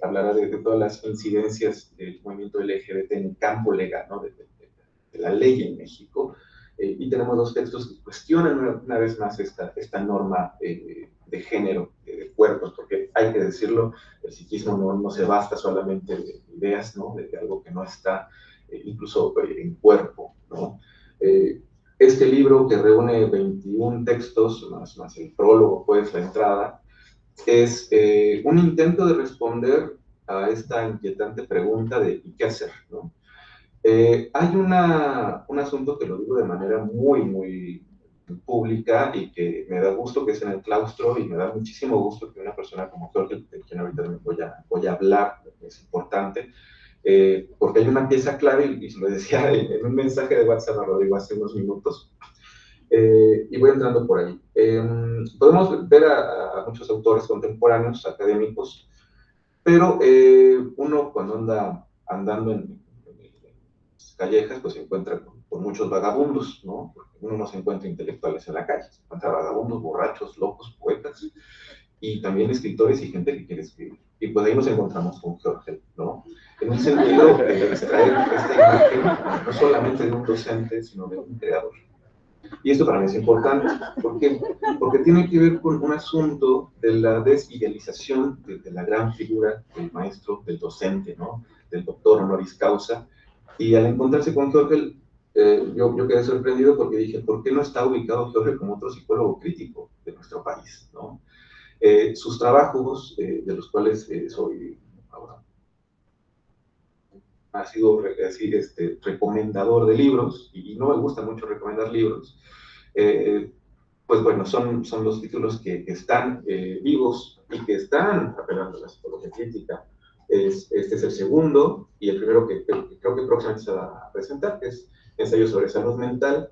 hablará de todas las incidencias del movimiento LGBT en el campo legal, ¿no? de la ley en México. Y tenemos dos textos que cuestionan una vez más esta norma de género, de cuerpos, porque hay que decirlo, el psiquismo no se basta solamente de ideas, ¿no? de algo que no está incluso en cuerpo, ¿no? Este libro, que reúne 21 textos, más el prólogo, pues la entrada, es un intento de responder a esta inquietante pregunta de ¿y qué hacer?, ¿no? Hay un asunto que lo digo de manera muy pública y que me da gusto, que es en el claustro, y me da muchísimo gusto que una persona como Jorge, de quien ahorita voy a hablar, es importante, porque hay una pieza clave, y se lo decía en un mensaje de WhatsApp a Rodrigo hace unos minutos, y voy entrando por ahí. Podemos ver a muchos autores contemporáneos, académicos, pero uno cuando anda andando en callejas, pues se encuentra con muchos vagabundos, ¿no? Porque uno no se encuentra intelectuales en la calle, se encuentra vagabundos, borrachos, locos, poetas. y también escritores y gente que quiere escribir. Y pues ahí nos encontramos con George, ¿no? En un sentido, extraer esta imagen no solamente de un docente, sino de un creador. Y esto para mí es importante. ¿Por qué? Porque tiene que ver con un asunto de la desidealización de la gran figura del maestro, del docente, ¿no? Del doctor honoris causa. Y al encontrarse con George, yo quedé sorprendido porque dije, ¿por qué no está ubicado George como otro psicólogo crítico de nuestro país, ¿no? Sus trabajos, de los cuales soy ahora, ha sido así, recomendador de libros, y no me gusta mucho recomendar libros, pues bueno, son los títulos que están vivos y que están apelando a la psicología crítica. Este es el segundo, y el primero que creo que próximamente se va a presentar, que es Ensayo sobre salud mental,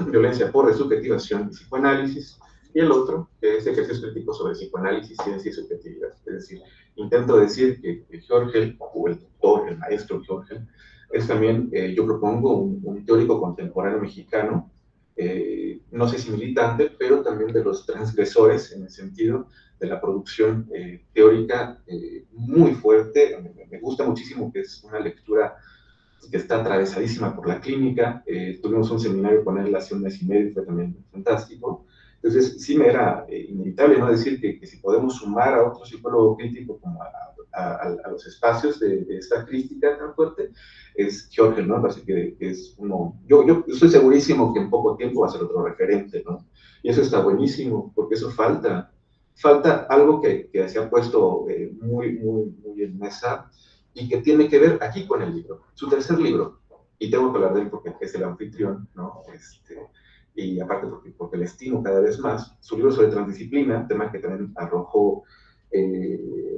violencia por resubjetivación y psicoanálisis, y el otro, que es Ejercicios críticos sobre psicoanálisis, ciencia y subjetividad. Es decir, intento decir que George, o el doctor, el maestro George, es también, yo propongo, un teórico contemporáneo mexicano, no sé si militante, pero también de los transgresores en el sentido de la producción teórica muy fuerte. Me gusta muchísimo, que es una lectura que está atravesadísima por la clínica. Tuvimos un seminario con él hace un mes y medio, fue también fantástico. Entonces, sí me era inevitable, ¿no?, decir que si podemos sumar a otro psicólogo crítico como a los espacios de esta crítica tan fuerte, es George, ¿no? Así que es uno, yo estoy segurísimo que en poco tiempo va a ser otro referente, ¿no? Y eso está buenísimo, porque eso falta algo que se ha puesto muy en mesa, y que tiene que ver aquí con el libro, su tercer libro, y tengo que hablar de él porque es el anfitrión, ¿no? Y aparte porque le estimo cada vez más. Su libro sobre transdisciplina, tema que también arrojó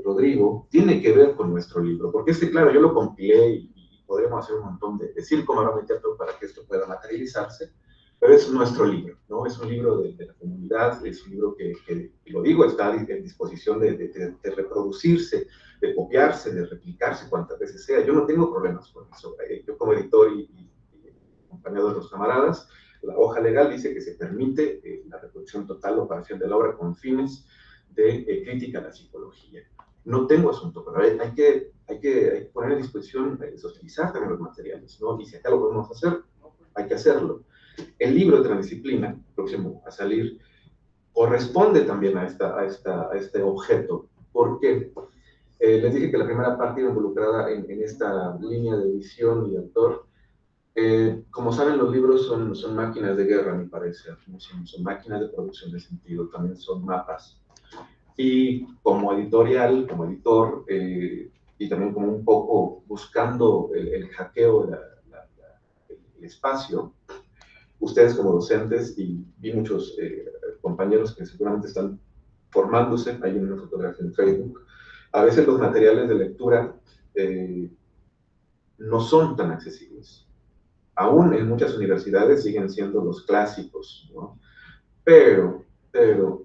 Rodrigo, tiene que ver con nuestro libro, porque claro, yo lo compilé y podremos hacer un montón de circo, maroma y teatro para que esto pueda materializarse, pero es nuestro libro, ¿no? Es un libro de la comunidad, es un libro que lo digo, está en disposición de reproducirse, de copiarse, de replicarse cuantas veces sea. Yo no tengo problemas con eso. Yo como editor y acompañado de los camaradas, la hoja legal dice que se permite la reproducción total o parcial de la obra con fines de crítica a la psicología. No tengo asunto, pero hay que poner a disposición, socializar también los materiales, ¿no? Y si acá lo podemos hacer, hay que hacerlo. El libro de Transdisciplina, próximo a salir, corresponde también a este objeto. ¿Por qué? Les dije que la primera parte iba involucrada en esta línea de visión y de autor. Como saben, los libros son máquinas de guerra, a mi parecer. Son máquinas de producción de sentido, también son mapas. Y como editorial, como editor, y también como un poco buscando el hackeo, el espacio, ustedes como docentes, y vi muchos compañeros que seguramente están formándose, hay una fotografía en Facebook, a veces los materiales de lectura no son tan accesibles. Aún en muchas universidades siguen siendo los clásicos, ¿no? Pero,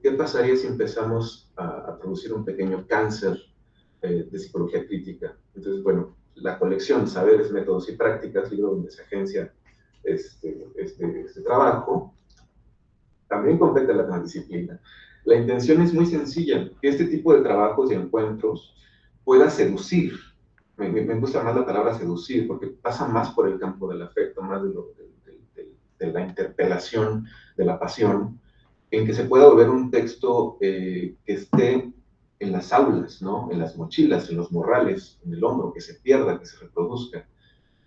¿qué pasaría si empezamos a producir un pequeño cáncer de psicología crítica? Entonces, bueno, la colección Saberes, Métodos y Prácticas, libro donde se agencia este trabajo, también compete a la transdisciplina. La intención es muy sencilla, que este tipo de trabajos y encuentros pueda seducir. Me gusta más la palabra seducir, porque pasa más por el campo del afecto, más de la interpelación, de la pasión, en que se pueda volver un texto que esté en las aulas, ¿no? En las mochilas, en los morrales, en el hombro, que se pierda, que se reproduzca,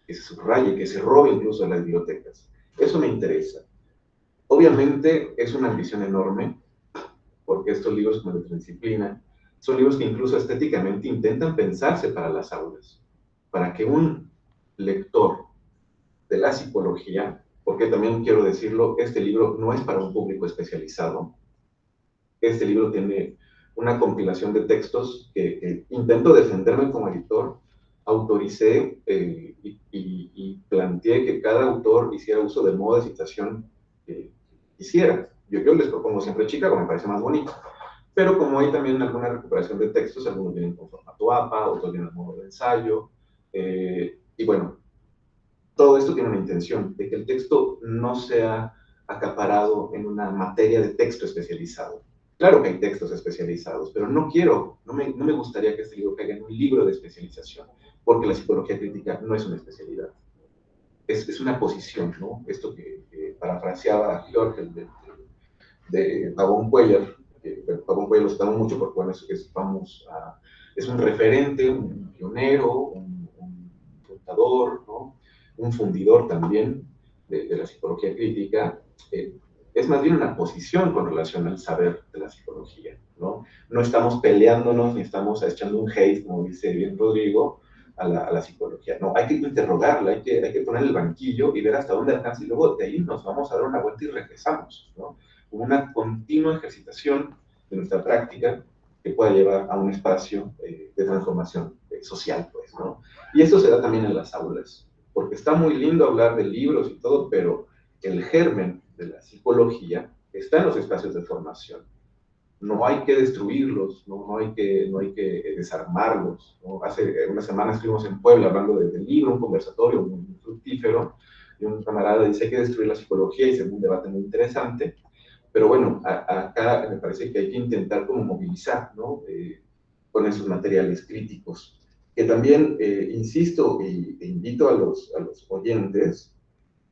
que se subraye, que se robe incluso a las bibliotecas. Eso me interesa. Obviamente es una ambición enorme, porque estos libros como de Transdisciplina son libros que incluso estéticamente intentan pensarse para las aulas, para que un lector de la psicología, porque también quiero decirlo, este libro no es para un público especializado. Este libro tiene una compilación de textos que intento defenderme como editor, autoricé y planteé que cada autor hiciera uso del modo de citación que quisiera. Yo les propongo siempre Chicago, me parece más bonito. Pero como hay también alguna recuperación de textos, algunos vienen con formato APA, otros vienen en modo de ensayo. Y bueno, todo esto tiene una intención, de que el texto no sea acaparado en una materia de texto especializado. Claro que hay textos especializados, pero no me gustaría que este libro caiga en un libro de especialización, porque la psicología crítica no es una especialidad, es una posición, ¿no? Esto que parafraseaba a George de Pavón Cuellar, que Pavón Cuellar lo citamos mucho porque, bueno, es un referente, un pionero, un fundador, ¿no? Un fundidor también de la psicología crítica. Es más bien una posición con relación al saber de la psicología, ¿no? No estamos peleándonos ni estamos echando un hate, como dice bien Rodrigo, a la psicología. No, hay que interrogarla, hay que poner el banquillo y ver hasta dónde alcanza y luego de ahí nos vamos a dar una vuelta y regresamos, ¿no? Una continua ejercitación de nuestra práctica que pueda llevar a un espacio de transformación social, pues, ¿no? Y eso se da también en las aulas, porque está muy lindo hablar de libros y todo, pero el germen de la psicología está en los espacios de formación. No hay que destruirlos, no hay que desarmarlos, ¿no? Hace una semana estuvimos en Puebla hablando del libro, un conversatorio muy fructífero, y un camarada dice: hay que destruir la psicología, y se un debate muy interesante. Pero bueno, acá me parece que hay que intentar como movilizar, ¿no? Con esos materiales críticos. Que también, insisto e invito a los oyentes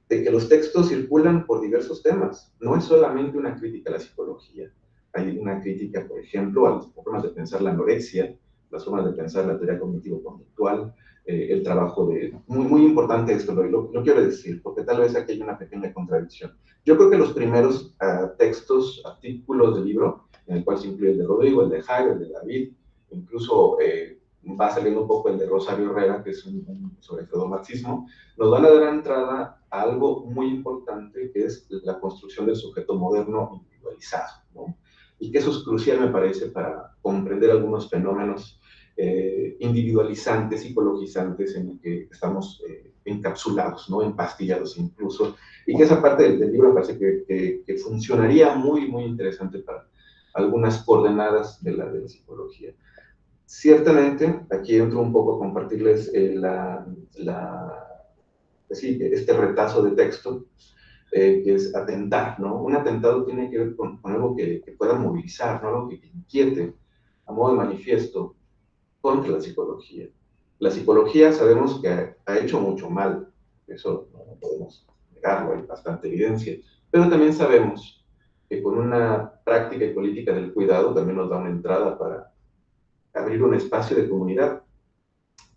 de que los textos circulan por diversos temas. No es solamente una crítica a la psicología. Hay una crítica, por ejemplo, a las formas de pensar la anorexia, las formas de pensar la teoría cognitivo-conductual, el trabajo de... Muy importante esto, lo quiero decir, porque tal vez aquí hay una pequeña contradicción. Yo creo que los primeros textos, artículos del libro, en el cual se incluye el de Rodrigo, el de Jairo, el de David, incluso va saliendo un poco el de Rosario Herrera, que es sobre marxismo, nos van a dar entrada a algo muy importante, que es la construcción del sujeto moderno individualizado, ¿no? Y que eso es crucial, me parece, para comprender algunos fenómenos individualizantes, psicologizantes, en el que estamos encapsulados, ¿no? Empastillados incluso, y que esa parte del libro me parece que funcionaría muy interesante para algunas coordenadas de la psicología. Ciertamente, aquí entro un poco a compartirles este retazo de texto, que es atentar, ¿no? Un atentado tiene que ver con algo que pueda movilizar, ¿no? Algo que inquiete, a modo de manifiesto, contra la psicología. La psicología sabemos que ha hecho mucho mal, eso no podemos negarlo, hay bastante evidencia, pero también sabemos que con una práctica y política del cuidado también nos da una entrada para abrir un espacio de comunidad.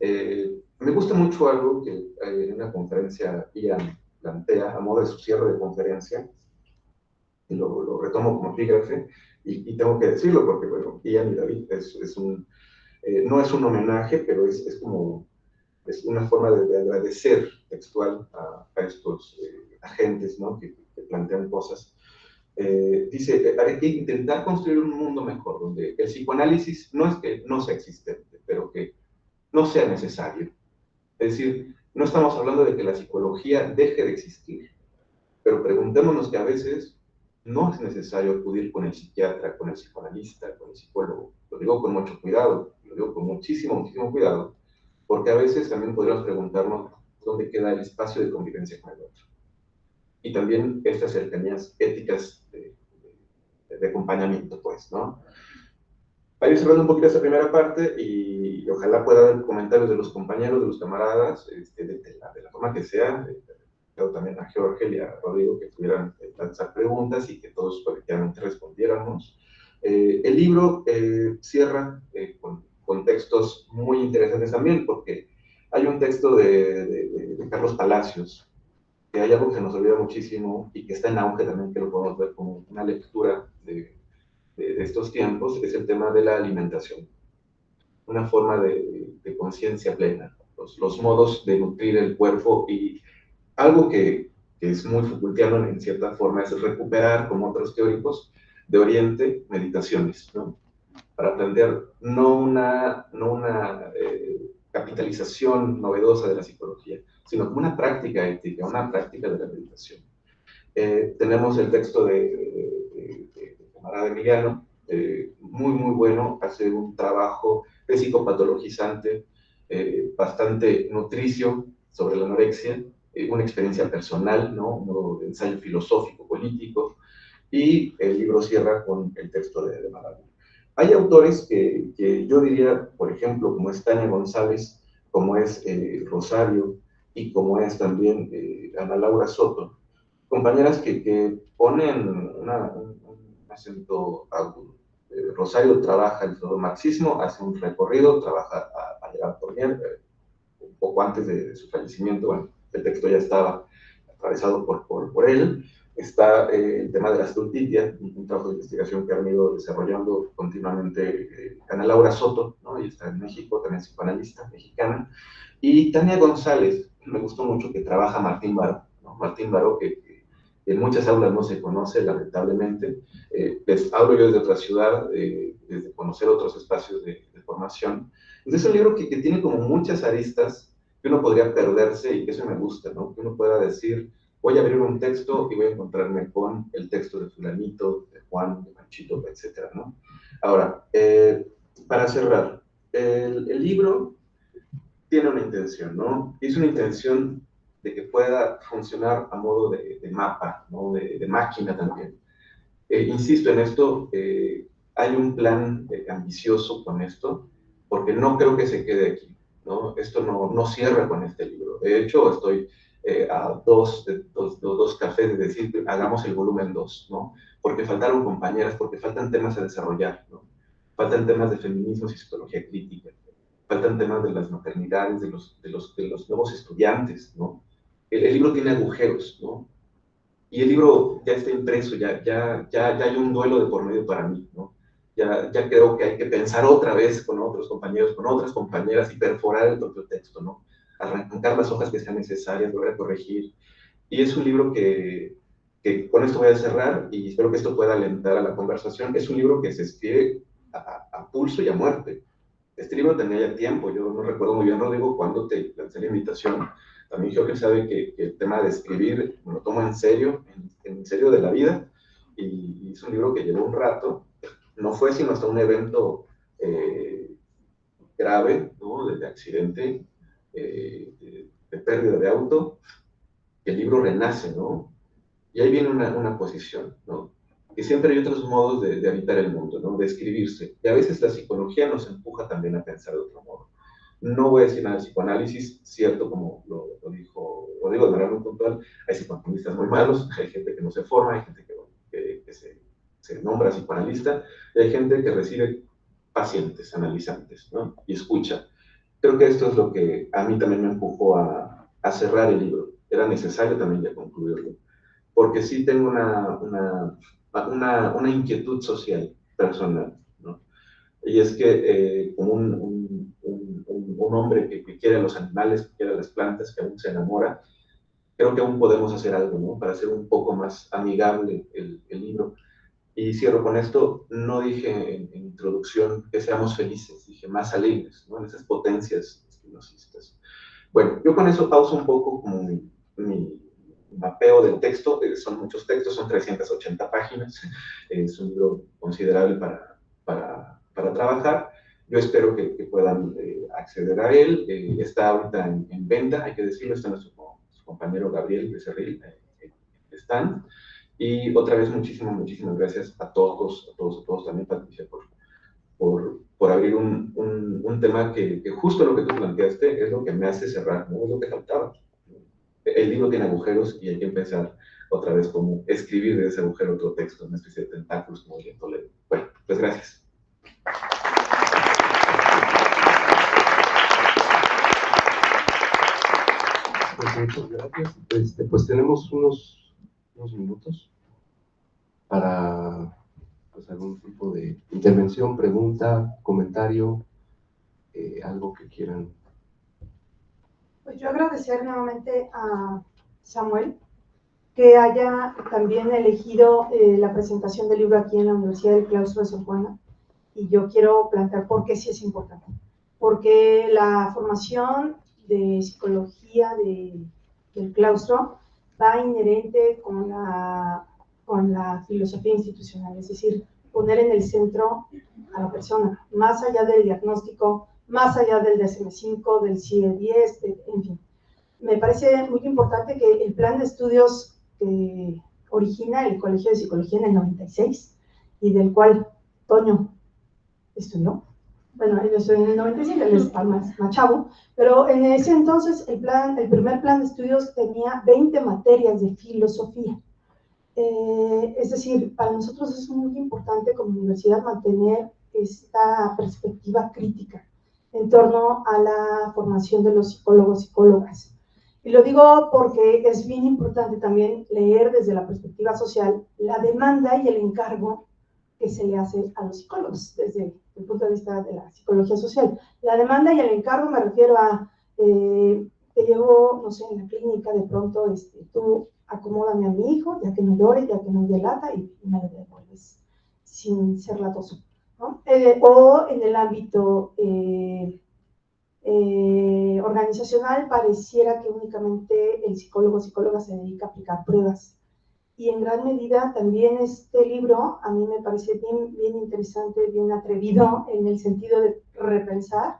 Me gusta mucho algo que en una conferencia Ian plantea a modo de su cierre de conferencia, y lo retomo como epígrafe, y tengo que decirlo porque, bueno, Ian y David no es un homenaje, pero es como es una forma de agradecer textual a estos agentes, ¿no? que plantean cosas. Dice, hay que intentar construir un mundo mejor, donde el psicoanálisis no es que no sea existente, pero que no sea necesario. Es decir, no estamos hablando de que la psicología deje de existir, pero preguntémonos que a veces no es necesario acudir con el psiquiatra, con el psicoanalista, con el psicólogo. Lo digo con mucho cuidado, lo digo con muchísimo cuidado, porque a veces también podríamos preguntarnos dónde queda el espacio de convivencia con el otro. Y también estas cercanías éticas de acompañamiento, pues, ¿no? Para ir cerrando un poquito esta primera parte, y ojalá pueda haber comentarios de los compañeros, de los camaradas, de la forma que sea. Pero también a Jorge y a Rodrigo que pudieran lanzar preguntas y que todos colectivamente respondiéramos. El libro cierra con textos muy interesantes también, porque hay un texto de Carlos Palacios, que hay algo que nos olvida muchísimo y que está en auge también, que lo podemos ver como una lectura de estos tiempos, es el tema de la alimentación. Una forma de conciencia plena, los modos de nutrir el cuerpo, y algo que es muy Foucaultiano en cierta forma, es recuperar, como otros teóricos de Oriente, meditaciones, ¿no? Para plantear no una capitalización novedosa de la psicología, sino como una práctica ética, una práctica de la meditación. Tenemos el texto de camarada Emiliano, muy bueno, hace un trabajo de psicopatologizante, bastante nutricio sobre la anorexia, una experiencia personal, ¿no? Un ensayo filosófico, político, y el libro cierra con el texto de Malala. Hay autores que yo diría, por ejemplo, como es Tania González, como es Rosario y como es también Ana Laura Soto, compañeras que ponen un acento agudo. Rosario trabaja el marxismo, hace un recorrido, trabaja a llegar por bien, un poco antes de su fallecimiento, bueno, el texto ya estaba atravesado por él. Está el tema de la stultitia, un trabajo de investigación que han ido desarrollando continuamente Ana Laura Soto, ¿no? Ella está en México, también es psicoanalista mexicana. Y Tania González, me gustó mucho que trabaja Martín Baró, ¿no? Martín Baró, que en muchas aulas no se conoce, lamentablemente. Les hablo yo desde otra ciudad, desde conocer otros espacios de formación. Entonces es un libro que tiene como muchas aristas que uno podría perderse y que eso me gusta, ¿no? Que uno pueda decir, voy a abrir un texto y voy a encontrarme con el texto de fulanito, de Juan, de Panchito, etcétera, ¿no? Ahora, para cerrar, el libro tiene una intención, ¿no? Es una intención de que pueda funcionar a modo de mapa, ¿no? De máquina también. Insisto en esto, hay un plan ambicioso con esto, porque no creo que se quede aquí, ¿no? Esto no cierra con este libro. De hecho, estoy a dos cafés de decir, hagamos el volumen 2, ¿no? Porque faltaron compañeras, porque faltan temas a desarrollar, ¿no? Faltan temas de feminismos y psicología crítica, faltan temas de las maternidades, de los nuevos estudiantes, ¿no? El libro tiene agujeros, ¿no? Y el libro ya está impreso, ya hay un duelo de por medio para mí, ¿no? Ya creo que hay que pensar otra vez con otros compañeros, con otras compañeras y perforar el propio texto, ¿no? Arrancar las hojas que sean necesarias, volver a corregir. Y es un libro que con esto voy a cerrar y espero que esto pueda alentar a la conversación. Es un libro que se escribe a pulso y a muerte. Este libro tenía ya tiempo, yo no recuerdo muy bien, Rodrigo, cuando te lancé la invitación. También Jorge sabe que el tema de escribir me lo tomo en serio de la vida, y es un libro que llevó un rato. No fue sino hasta un evento grave, ¿no? De accidente, de pérdida de auto, que el libro renace, ¿no? Y ahí viene una posición, ¿no? Que siempre hay otros modos de habitar el mundo, ¿no? De escribirse. Y a veces la psicología nos empuja también a pensar de otro modo. No voy a decir nada de psicoanálisis, cierto, como lo dijo Rodrigo de manera muy puntual, hay psicoanalistas muy malos, hay gente que no se forma, hay gente que se nombra psicoanalista, y hay gente que recibe pacientes, analizantes, ¿no? Y escucha. Creo que esto es lo que a mí también me empujó a cerrar el libro. Era necesario también ya concluirlo, porque sí tengo una inquietud social personal, ¿no? Y es que como un hombre que quiere a los animales, que quiere a las plantas, que aún se enamora, creo que aún podemos hacer algo, ¿no? Para hacer un poco más amigable el libro. Y cierro con esto, no dije en introducción que seamos felices, dije más alegres, ¿no? En esas potencias espinosistas. Bueno, yo con eso pauso un poco como mi mapeo del texto. Son muchos textos, son 380 páginas, es un libro considerable para trabajar. Yo espero que puedan acceder a él. Está ahorita en venta, hay que decirlo, está nuestro compañero Gabriel Becerril, están. Y otra vez, muchísimas gracias a todos también, Patricia, por abrir un tema que justo lo que tú planteaste es lo que me hace cerrar, ¿no? Es lo que faltaba. El libro tiene agujeros y hay que empezar otra vez como escribir de ese agujero otro texto, una especie de tentáculos como el Toledo. Bueno, pues gracias. Pues muchas gracias. Pues tenemos unos minutos para pues, algún tipo de intervención, pregunta, comentario, algo que quieran. Pues yo agradecer nuevamente a Samuel que haya también elegido la presentación del libro aquí en la Universidad del Claustro de Sor Juana, y yo quiero plantear por qué sí es importante. Porque la formación de psicología del claustro va inherente con la filosofía institucional, es decir, poner en el centro a la persona, más allá del diagnóstico, más allá del DSM-5, del CIE-10, en fin. Me parece muy importante que el plan de estudios origina el Colegio de Psicología en el 96 y del cual Toño estudió. Bueno, él estudió en el 95, él está más chavo, pero en ese entonces el primer plan de estudios tenía 20 materias de filosofía. Es decir, para nosotros es muy importante como universidad mantener esta perspectiva crítica en torno a la formación de los psicólogos y psicólogas. Y lo digo porque es bien importante también leer desde la perspectiva social la demanda y el encargo que se le hace a los psicólogos desde el punto de vista de la psicología social. La demanda y el encargo me refiero a, te llevo, no sé, en la clínica de pronto, tú acomódame a mi hijo, ya que no llore, ya que no delata, y me lo devuelves sin ser latoso, ¿no? O en el ámbito organizacional, pareciera que únicamente el psicólogo o psicóloga se dedica a aplicar pruebas. Y en gran medida también este libro a mí me parece bien interesante, bien atrevido en el sentido de repensar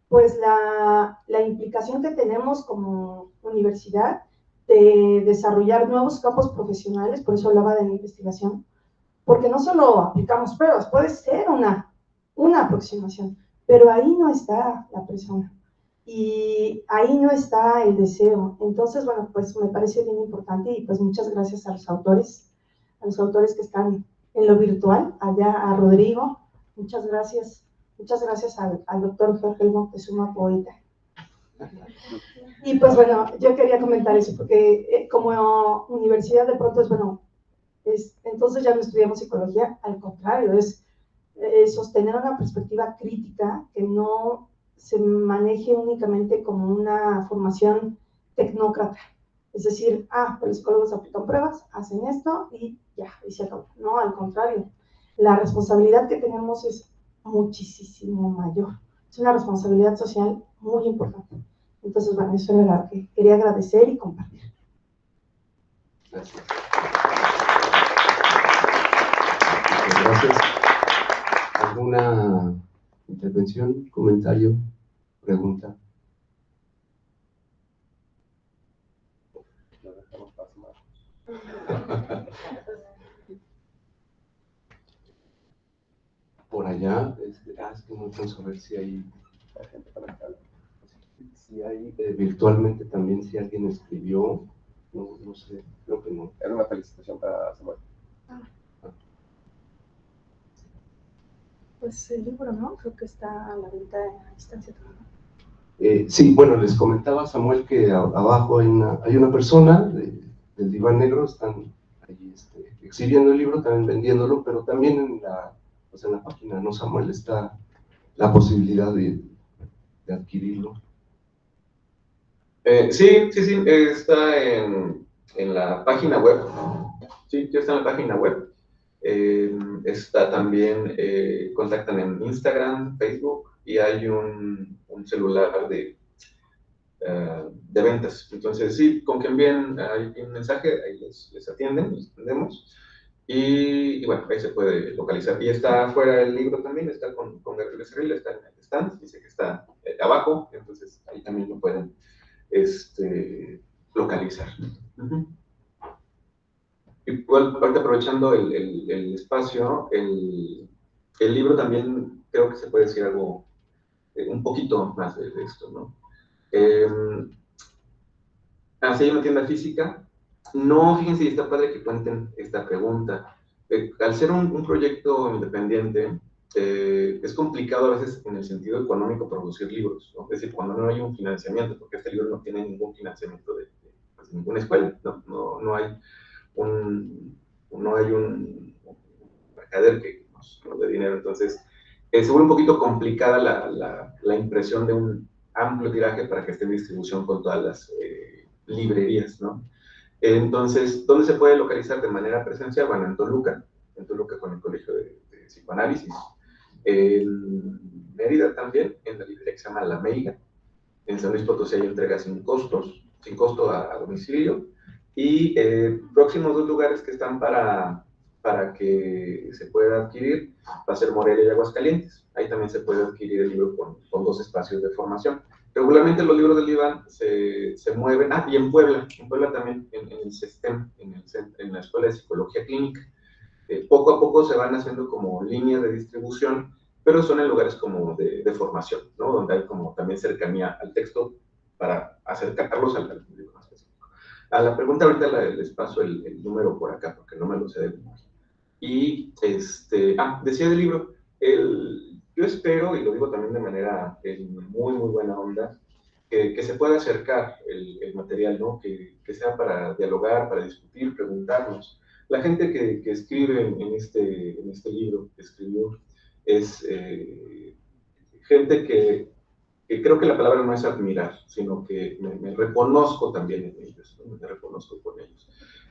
pues la implicación que tenemos como universidad de desarrollar nuevos campos profesionales, por eso hablaba de la investigación, porque no solo aplicamos pruebas, puede ser una aproximación, pero ahí no está la persona y ahí no está el deseo. Entonces, bueno, pues me parece bien importante y pues muchas gracias a los autores que están en lo virtual, allá a Rodrigo, muchas gracias al doctor Jorge Moctezuma, poeta. Y pues bueno, yo quería comentar eso, porque como universidad de pronto es, bueno, entonces ya no estudiamos psicología, al contrario, es sostener una perspectiva crítica que no se maneje únicamente como una formación tecnócrata. Es decir, pues los psicólogos aplican pruebas, hacen esto y ya, y se acabó. No, al contrario, la responsabilidad que tenemos es muchísimo mayor. Es una responsabilidad social muy importante. Entonces, bueno, eso era lo que quería agradecer y compartir. Gracias. Gracias. ¿Alguna intervención, comentario, pregunta? Lo dejamos pasar. Por allá, es que no alcanzo a ver si hay gente para acá. Si hay virtualmente también, si alguien escribió, no sé, creo que no. Era una felicitación para Samuel. Pues el libro, ¿no? Creo que está a la venta a distancia también. Sí, bueno, les comentaba Samuel que abajo hay una persona del diván negro, están ahí exhibiendo el libro, también vendiéndolo, pero también en la página, ¿no, Samuel? Está la posibilidad de adquirirlo. Sí, está en la página web. Sí, ya está en la página web. Está también, contactan en Instagram, Facebook, y hay un celular de ventas. Entonces, sí, con que envíen ahí un mensaje, ahí les atienden, les atendemos. Y bueno, ahí se puede localizar. Y está afuera el libro también, está con Gabriel Becerril, está en el stand, dice que está abajo, entonces ahí también lo pueden localizar. Igual, ahorita aprovechando el espacio, el libro también creo que se puede decir algo, un poquito más de esto, ¿no? Si hay una tienda física, no, fíjense, y está padre que cuenten esta pregunta. Al ser un proyecto independiente, es complicado a veces en el sentido económico producir libros, ¿no? Es decir, cuando no hay un financiamiento, porque este libro no tiene ningún financiamiento de ninguna escuela, no hay un mercader que nos dé dinero. Entonces, se vuelve un poquito complicada la impresión de un amplio tiraje para que esté en distribución con todas las librerías, ¿no? Entonces, ¿dónde se puede localizar de manera presencial? Bueno, en Toluca con el Colegio de Psicoanálisis, en Mérida también, en la librería que se llama La Meiga, en San Luis Potosí hay entrega sin costo a domicilio, y próximos 2 lugares que están para que se pueda adquirir va a ser Morelia y Aguascalientes. Ahí también se puede adquirir el libro con 2 espacios de formación. Regularmente los libros del IVAN se mueven, y en Puebla también, en el CESTEM, en la Escuela de Psicología Clínica. Poco a poco se van haciendo como líneas de distribución, pero son en lugares como de formación, ¿no? Donde hay como también cercanía al texto para acercarlos al público más específico. A la pregunta ahorita les paso el número por acá, porque no me lo sé de memoria. Y, decía del libro, yo espero, y lo digo también de manera muy, muy buena onda, que se pueda acercar el material, ¿no? Que sea para dialogar, para discutir, preguntarnos. La gente que escribe en este libro, que escribió, es gente que creo que la palabra no es admirar, sino que me reconozco también en ellos, ¿no? Me reconozco con ellos.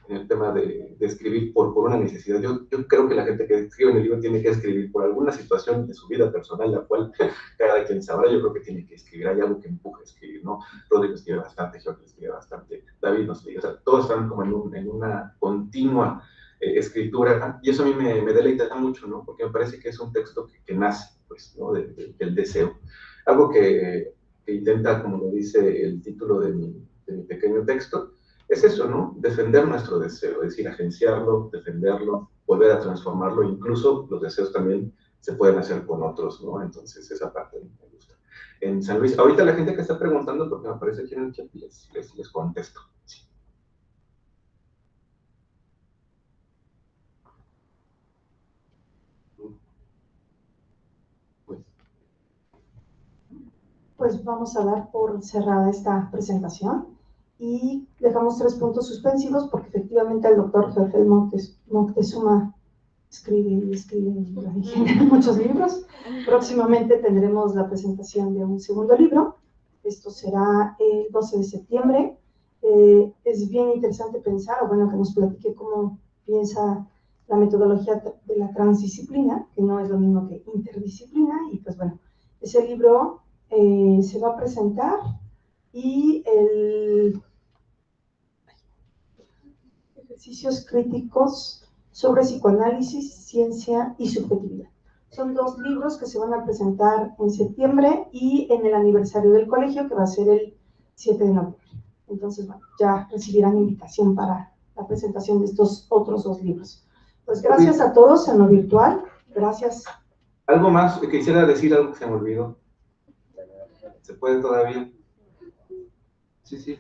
En el tema de escribir por una necesidad. Yo creo que la gente que escribe en el libro tiene que escribir por alguna situación de su vida personal, la cual cada quien sabrá. Yo creo que tiene que escribir. Hay algo que empuja a escribir, ¿no? Rodrigo escribe bastante, Jorge escribe bastante, David nos escribe. O sea, todos están como en una continua escritura, y eso a mí me deleita mucho, ¿no? Porque me parece que es un texto que nace, pues, ¿no? Del deseo. Algo que intenta, como lo dice el título de mi pequeño texto, es eso, ¿no? Defender nuestro deseo, es decir, agenciarlo, defenderlo, volver a transformarlo. Incluso los deseos también se pueden hacer con otros, ¿no? Entonces, esa parte me gusta. En San Luis, ahorita la gente que está preguntando, porque me aparece aquí en el chat, les contesto. Sí. Pues vamos a dar por cerrada esta presentación y dejamos 3 puntos suspensivos porque efectivamente el doctor Jorge Moctezuma escribe y genera muchos libros. Próximamente tendremos la presentación de un segundo libro. Esto será el 12 de septiembre. Es bien interesante pensar, o bueno, que nos platique cómo piensa la metodología de la transdisciplina, que no es lo mismo que interdisciplina, y pues bueno, ese libro se va a presentar y ejercicios críticos sobre psicoanálisis, ciencia y subjetividad. Son 2 libros que se van a presentar en septiembre y en el aniversario del colegio, que va a ser el 7 de noviembre. Entonces, bueno, ya recibirán invitación para la presentación de estos otros 2 libros. Pues gracias a todos en lo virtual. Gracias. Algo más, quisiera decir algo que se me olvidó. ¿Se puede todavía? Sí.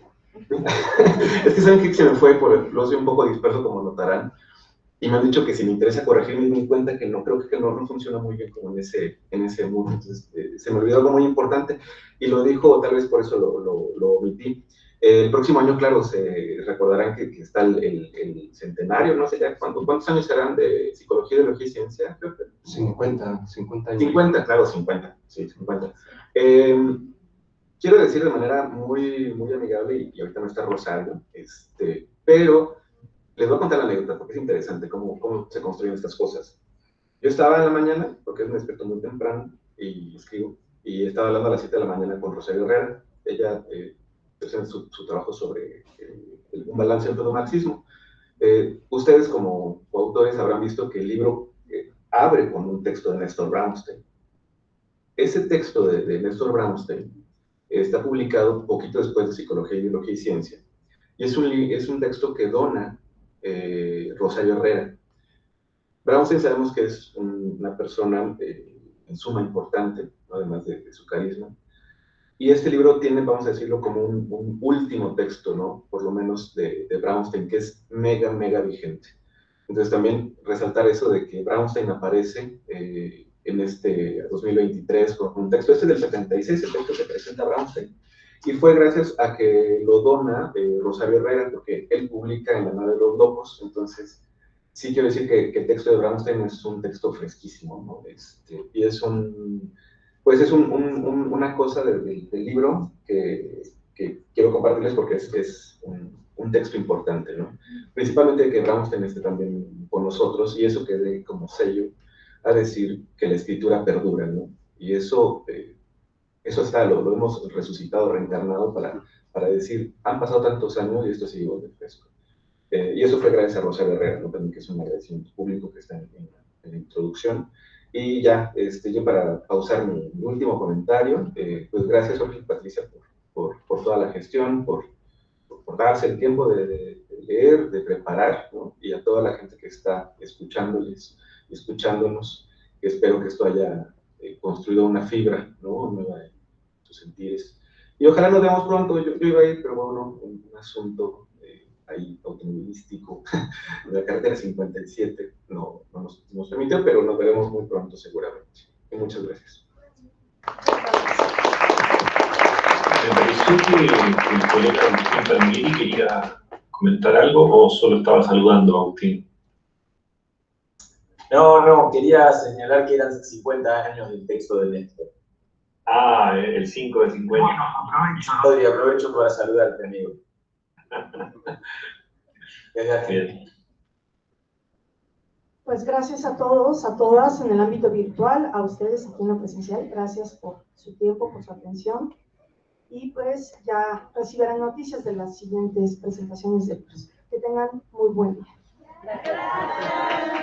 Es que saben que se me fue, lo soy un poco disperso, como notarán, y me han dicho que si me interesa corregir, me di cuenta que no, creo que no funciona muy bien como en ese mundo. Entonces, se me olvidó algo muy importante, y lo dijo, tal vez por eso lo omití. El próximo año, claro, se recordarán que está el centenario, no sé ya cuántos años serán de psicología, ideología y ciencia. 50 años. 50, claro, 50, sí, 50. Quiero decir de manera muy, muy amigable, y ahorita no está Rosario, pero les voy a contar la anécdota porque es interesante cómo se construyen estas cosas. Yo estaba en la mañana, porque me despierto muy temprano y escribo, y estaba hablando a las 7 de la mañana con Rosario Herrera. Ella presenta su trabajo sobre un balance del marxismo. Ustedes como coautores habrán visto que el libro abre con un texto de Néstor Brownstein. Ese texto de Néstor Brownstein está publicado poquito después de Psicología, Ideología y Ciencia. Y es un texto que dona Rosario Herrera. Brownstein sabemos que es una persona en suma importante, ¿no? Además de su carisma. Y este libro tiene, vamos a decirlo, como un último texto, ¿no? Por lo menos de Brownstein, que es mega, mega vigente. Entonces también resaltar eso de que Brownstein aparece en 2023 con un texto del 76, el texto que presenta Brownstein. Y fue gracias a que lo dona Rosario Herrera, porque él publica en La Nave de los Locos. Entonces, sí quiero decir que el texto de Brownstein es un texto fresquísimo, ¿no? Y es una cosa del libro que quiero compartirles porque es un texto importante, ¿no? Principalmente que Brownstein esté también con nosotros, y eso quede como sello a decir que la escritura perdura, ¿no? Y eso está, lo hemos resucitado, reencarnado para decir, han pasado tantos años y esto sigue igual de fresco. Y eso fue gracias a Rosario Herrera, ¿no? También, que es un agradecimiento público que está en la introducción. Y ya, yo para pausar mi último comentario, pues gracias, Jorge y Patricia, por toda la gestión, por darse el tiempo de leer, de preparar, ¿no? Y a toda la gente que está escuchándonos, que espero que esto haya construido una fibra, ¿no? Nueva en tus sentires. Y ojalá nos veamos pronto. Yo iba a ir, pero bueno, un asunto ahí automovilístico de la carretera 57 no nos permitió, pero nos veremos muy pronto seguramente. Y muchas gracias. Me pareció que el colega Agustín Palmieri quería comentar algo, o solo estaba saludando a Agustín. No, quería señalar que eran 50 años del texto de Néstor. Ah, el 5 de 50. Bueno, aprovecho para saludarte, amigo. Bien. Pues gracias a todos, a todas en el ámbito virtual, a ustedes aquí en lo presencial, gracias por su tiempo, por su atención. Y pues ya recibirán noticias de las siguientes presentaciones del curso. Que tengan muy buen día. Gracias.